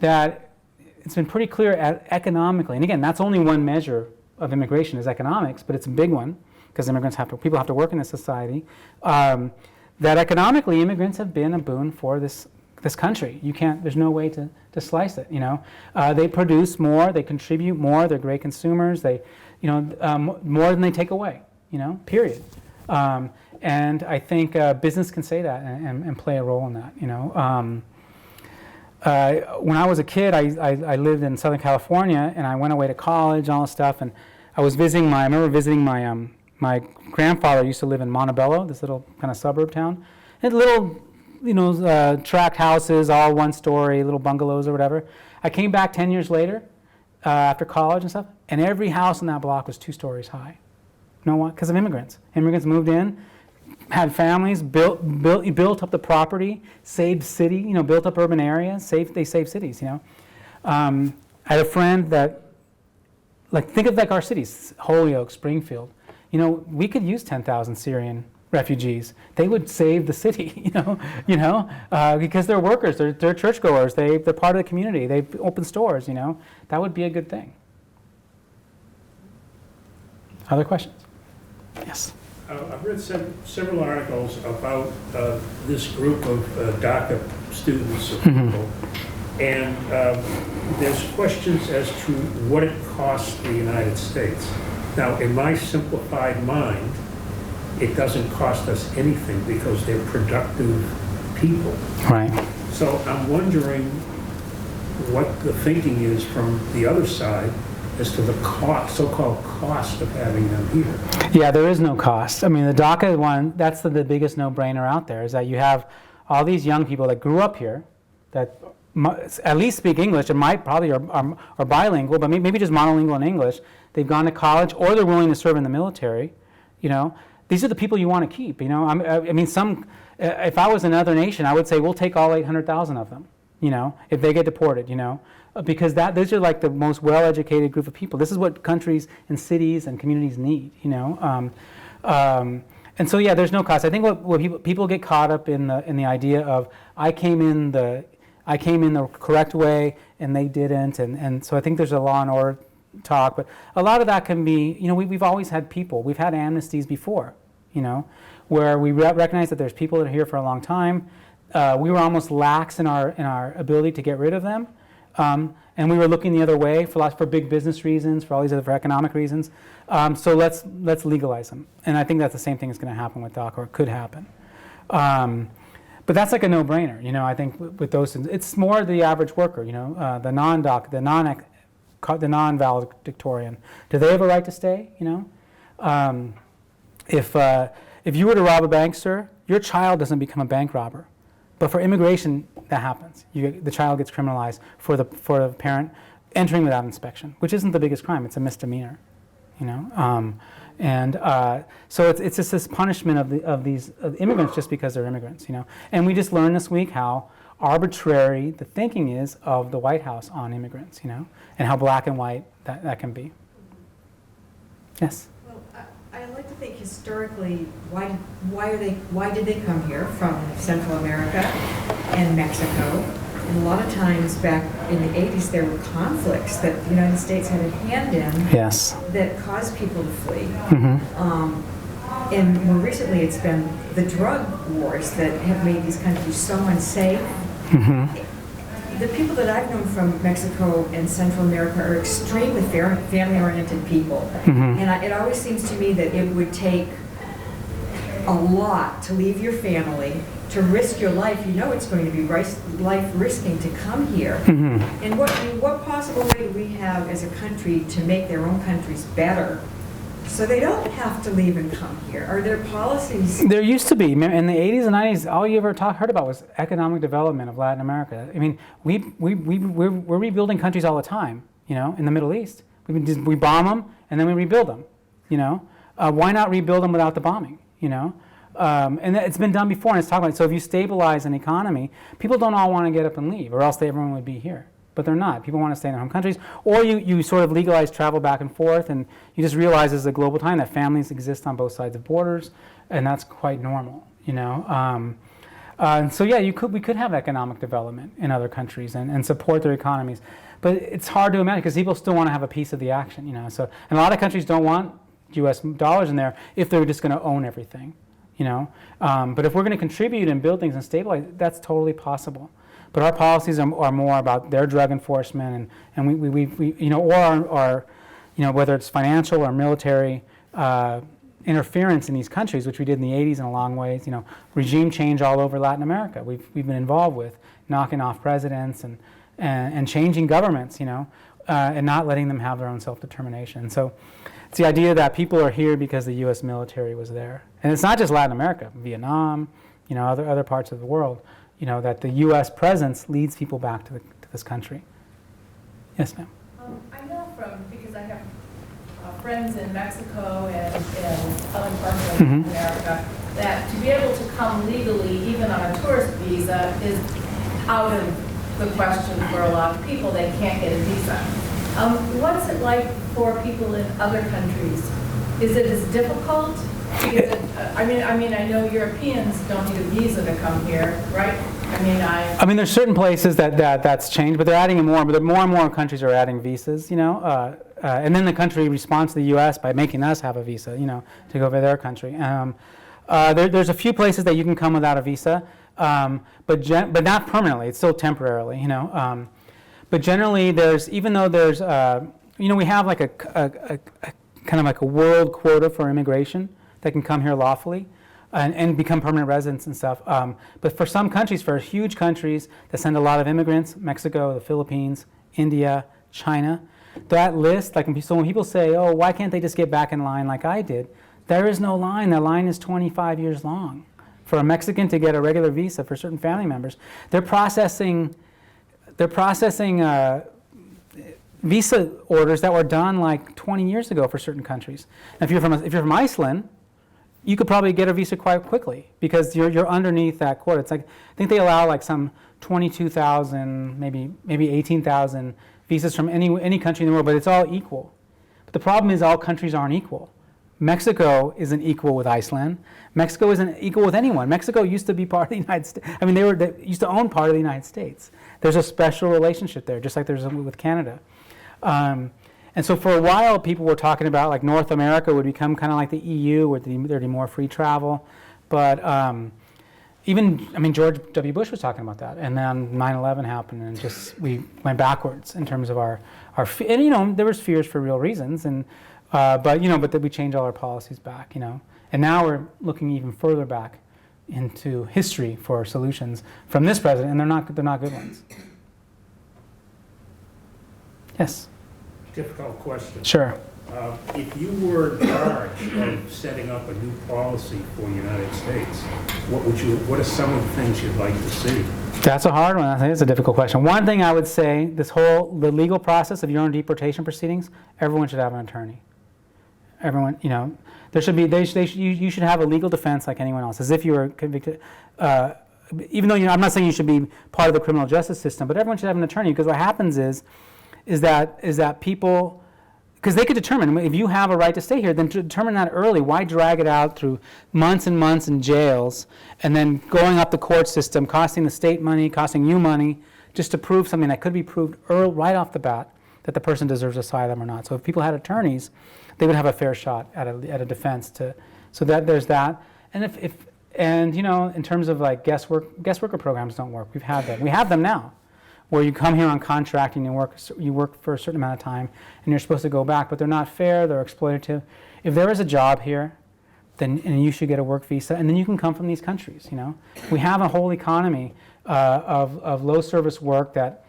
that it's been pretty clear economically, and again, that's only one measure of immigration is economics, but it's a big one, because people have to work in this society, that economically immigrants have been a boon for this country. There's no way to slice it, They produce more, they contribute more, they're great consumers, they, more than they take away, period. And I think business can say that and play a role in that, When I was a kid, I lived in Southern California, and I went away to college and all this stuff, and I remember visiting my grandfather used to live in Montebello, this little kind of suburb town. And little tract houses, all one story, little bungalows or whatever. I came back 10 years later, after college and stuff, and every house in that block was 2 stories high. You know what? Because of immigrants. Immigrants moved in, had families, built up the property, saved city, built up urban areas, they saved cities, I had a friend that, think of our cities, Holyoke, Springfield. We could use 10,000 Syrian refugees. They would save the city, because they're workers, they're churchgoers, they're part of the community, they've opened stores, that would be a good thing. Other questions? Yes. I've read several articles about this group of DACA students or people, and there's questions as to what it costs the United States. Now, in my simplified mind, it doesn't cost us anything because they're productive people. Right. So I'm wondering what the thinking is from the other side as to the so-called cost of having them here. Yeah, there is no cost. The DACA one, that's the biggest no-brainer out there, is that you have all these young people that grew up here that at least speak English and might probably are bilingual, but maybe just monolingual in English. They've gone to college, or they're willing to serve in the military, These are the people you want to keep, if I was another nation, I would say we'll take all 800,000 of them, if they get deported, because these are the most well-educated group of people. This is what countries and cities and communities need, And so, yeah, there's no cost. I think what people get caught up in the idea of I came in the correct way and they didn't, and so I think there's a law and order talk, but a lot of that can be, we've always had people. We've had amnesties before, where we recognize that there's people that are here for a long time. We were almost lax in our ability to get rid of them. And we were looking the other way for big business reasons, for all these other economic reasons. So let's legalize them. And I think that's the same thing that's going to happen with DACA, or it could happen. But that's like a no-brainer. I think with those things, it's more the average worker. The non-DACA, the non-valedictorian. Do they have a right to stay? If you were to rob a bank, sir, your child doesn't become a bank robber. But for immigration, that happens. The child gets criminalized for the parent entering without inspection, which isn't the biggest crime. It's a misdemeanor, so it's just this punishment of these immigrants just because they're immigrants, And we just learned this week how arbitrary the thinking is of the White House on immigrants, and how black and white that can be. Yes. I like to think historically, why did they come here from Central America and Mexico? And a lot of times back in the 80s, there were conflicts that the United States had a hand in. Yes. That caused people to flee. Mm-hmm. And more recently, it's been the drug wars that have made these countries so unsafe. Mm-hmm. The people that I've known from Mexico and Central America are extremely family-oriented people. Mm-hmm. And it always seems to me that it would take a lot to leave your family, to risk your life. It's going to be life-risking to come here. Mm-hmm. And what possible way do we have as a country to make their own countries better so they don't have to leave and come here? Are there policies? There used to be. In the 80s and 90s, all you ever heard about was economic development of Latin America. We're rebuilding countries all the time, in the Middle East. We bomb them, and then we rebuild them, Why not rebuild them without the bombing, And it's been done before, and it's talked about. So if you stabilize an economy, people don't all want to get up and leave, or else everyone would be here. But they're not. People want to stay in their home countries. Or you sort of legalize travel back and forth, and you just realize as a global time that families exist on both sides of borders, and that's quite normal, And so yeah, we could have economic development in other countries and support their economies. But it's hard to imagine because people still want to have a piece of the action, So, and a lot of countries don't want U.S. dollars in there if they're just going to own everything, But if we're going to contribute and build things and stabilize, that's totally possible. But our policies are more about their drug enforcement, and we or whether it's financial or military interference in these countries, which we did in the 80s in a long ways. Regime change all over Latin America. We've been involved with knocking off presidents and changing governments, and not letting them have their own self-determination. So it's the idea that people are here because the U.S. military was there, and it's not just Latin America, Vietnam, other parts of the world. That the U.S. presence leads people back to this country. Yes, ma'am. I know because I have friends in Mexico and other parts of America, that to be able to come legally, even on a tourist visa, is out of the question for a lot of people. They can't get a visa. What's it like for people in other countries? Is it as difficult? Because I know Europeans don't need a visa to come here, right? There's certain places that's changed, but they're adding more. But more and more countries are adding visas, and then the country responds to the U.S. by making us have a visa, to go over their country. There's a few places that you can come without a visa, but not permanently. It's still temporarily, But generally, even though there's, we have like a kind of like a world quota for immigration that can come here lawfully and become permanent residents and stuff. But for some countries, for huge countries that send a lot of immigrants, Mexico, the Philippines, India, China, that list, when people say, oh, why can't they just get back in line like I did? There is no line. The line is 25 years long. For a Mexican to get a regular visa for certain family members, they're processing visa orders that were done like 20 years ago for certain countries. And if you're from Iceland, you could probably get a visa quite quickly because you're underneath that quota. It's I think they allow like some 22,000, maybe 18,000 visas from any country in the world, but it's all equal. But the problem is all countries aren't equal. Mexico isn't equal with Iceland. Mexico isn't equal with anyone. Mexico used to be part of the United States. They used to own part of the United States. There's a special relationship there, just like there's with Canada. And And so for a while, people were talking about like North America would become kind of like the EU, where there'd be more free travel. But George W. Bush was talking about that, and then 9/11 happened, and just we went backwards in terms of our and there was fears for real reasons, and but then we changed all our policies back, and now we're looking even further back into history for solutions from this president, and they're not good ones. Yes. Difficult question. Sure. If you were in charge of setting up a new policy for the United States, what are some of the things you'd like to see? That's a hard one. I think it's a difficult question. One thing I would say, the legal process of your own deportation proceedings, everyone should have an attorney. Everyone, there should be, you should have a legal defense like anyone else, as if you were convicted. Even though I'm not saying you should be part of the criminal justice system, but everyone should have an attorney, because what happens is that people, because they could determine, if you have a right to stay here, then to determine that early. Why drag it out through months and months in jails, and then going up the court system, costing the state money, costing you money, just to prove something that could be proved right off the bat, that the person deserves asylum or not. So if people had attorneys, they would have a fair shot at a defense. So that there's that. And in terms of like guest worker programs don't work. We've had that. We have them now, where you come here on contract and you work for a certain amount of time and you're supposed to go back, but they're not fair, they're exploitative. If there is a job here, then you should get a work visa, and then you can come from these countries. We have a whole economy of low service work that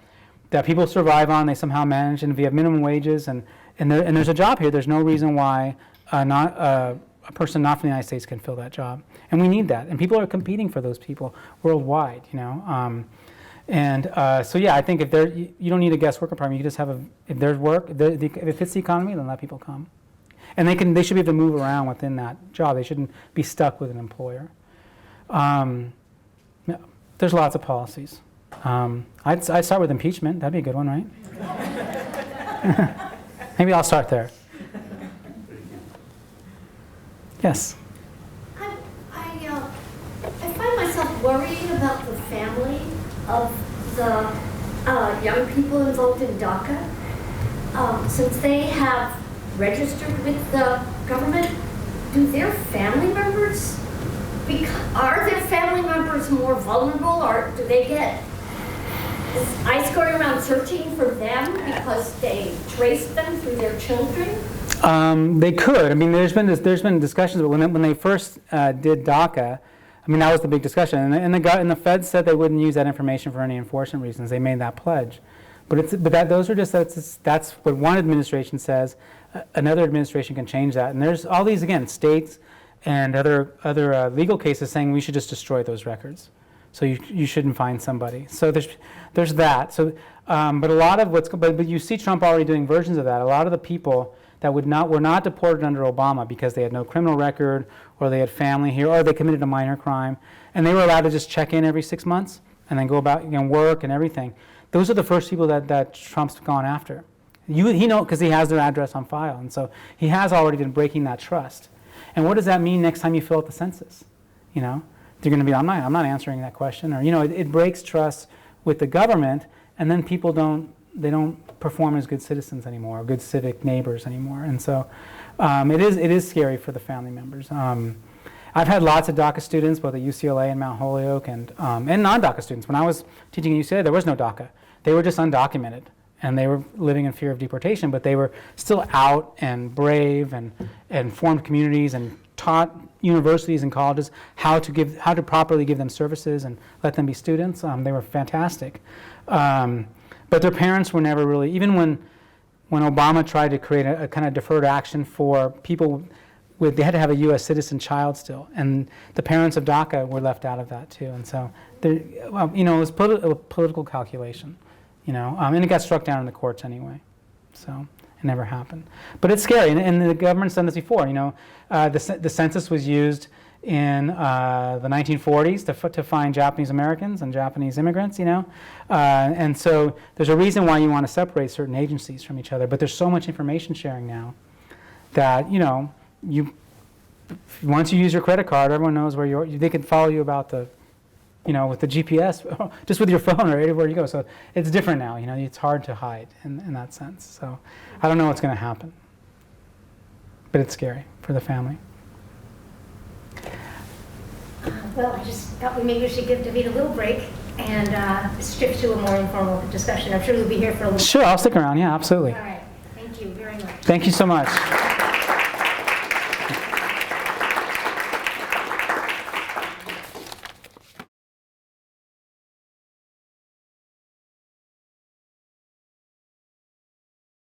people survive on. They somehow manage, and if you have minimum wages and there's a job here, there's no reason why a person not from the United States can fill that job, and we need that. And people are competing for those people worldwide. I think if you don't need a guest worker program. You can just have if there's work, if it fits the economy, then let people come, and they should be able to move around within that job. They shouldn't be stuck with an employer. There's lots of policies. I'd start with impeachment. That'd be a good one, right? Maybe I'll start there. Yes. I find myself worrying about the family of the young people involved in DACA. Since they have registered with the government, do their family members, are their family members more vulnerable, or do they get, is ICE going around searching for them because they traced them through their children? They could. There's been discussions, but when they first did DACA, that was the big discussion, and the Fed said they wouldn't use that information for any enforcement reasons. They made that pledge, that's what one administration says. Another administration can change that, and there's all these states and other legal cases saying we should just destroy those records. So you shouldn't find somebody. So there's that. So but a lot of but you see Trump already doing versions of that. A lot of the people that were not deported under Obama because they had no criminal record, or they had family here, or they committed a minor crime, and they were allowed to just check in every 6 months and then go about work and everything. Those are the first people that Trump's gone after. Because he has their address on file, and so he has already been breaking that trust. And what does that mean next time you fill out the census? They're going to be, I'm not answering that question, or it breaks trust with the government, and then people don't perform as good citizens anymore, or good civic neighbors anymore, and so it is scary for the family members. I've had lots of DACA students, both at UCLA and Mount Holyoke, and non-DACA students. When I was teaching at UCLA, there was no DACA. They were just undocumented, and they were living in fear of deportation, but they were still out and brave and formed communities and taught universities and colleges how to properly give them services and let them be students. They were fantastic. But their parents were never really, even when Obama tried to create a kind of deferred action for people they had to have a U.S. citizen child still, and the parents of DACA were left out of that too. And so, it was a political calculation, and it got struck down in the courts anyway. So it never happened. But it's scary, and the government's done this before. The census was used in the 1940s to find Japanese Americans and Japanese immigrants, and so there's a reason why you want to separate certain agencies from each other. But there's so much information sharing now that once you use your credit card, everyone knows where they can follow you about the with the GPS, just with your phone or everywhere you go. So it's different now, it's hard to hide in that sense. So I don't know what's going to happen, but it's scary for the family. Well, I just thought maybe we should give David a little break and shift to a more informal discussion. I'm sure you'll be here for a little. Sure, I'll stick around. Yeah, absolutely. All right. Thank you very much. Thank you so much.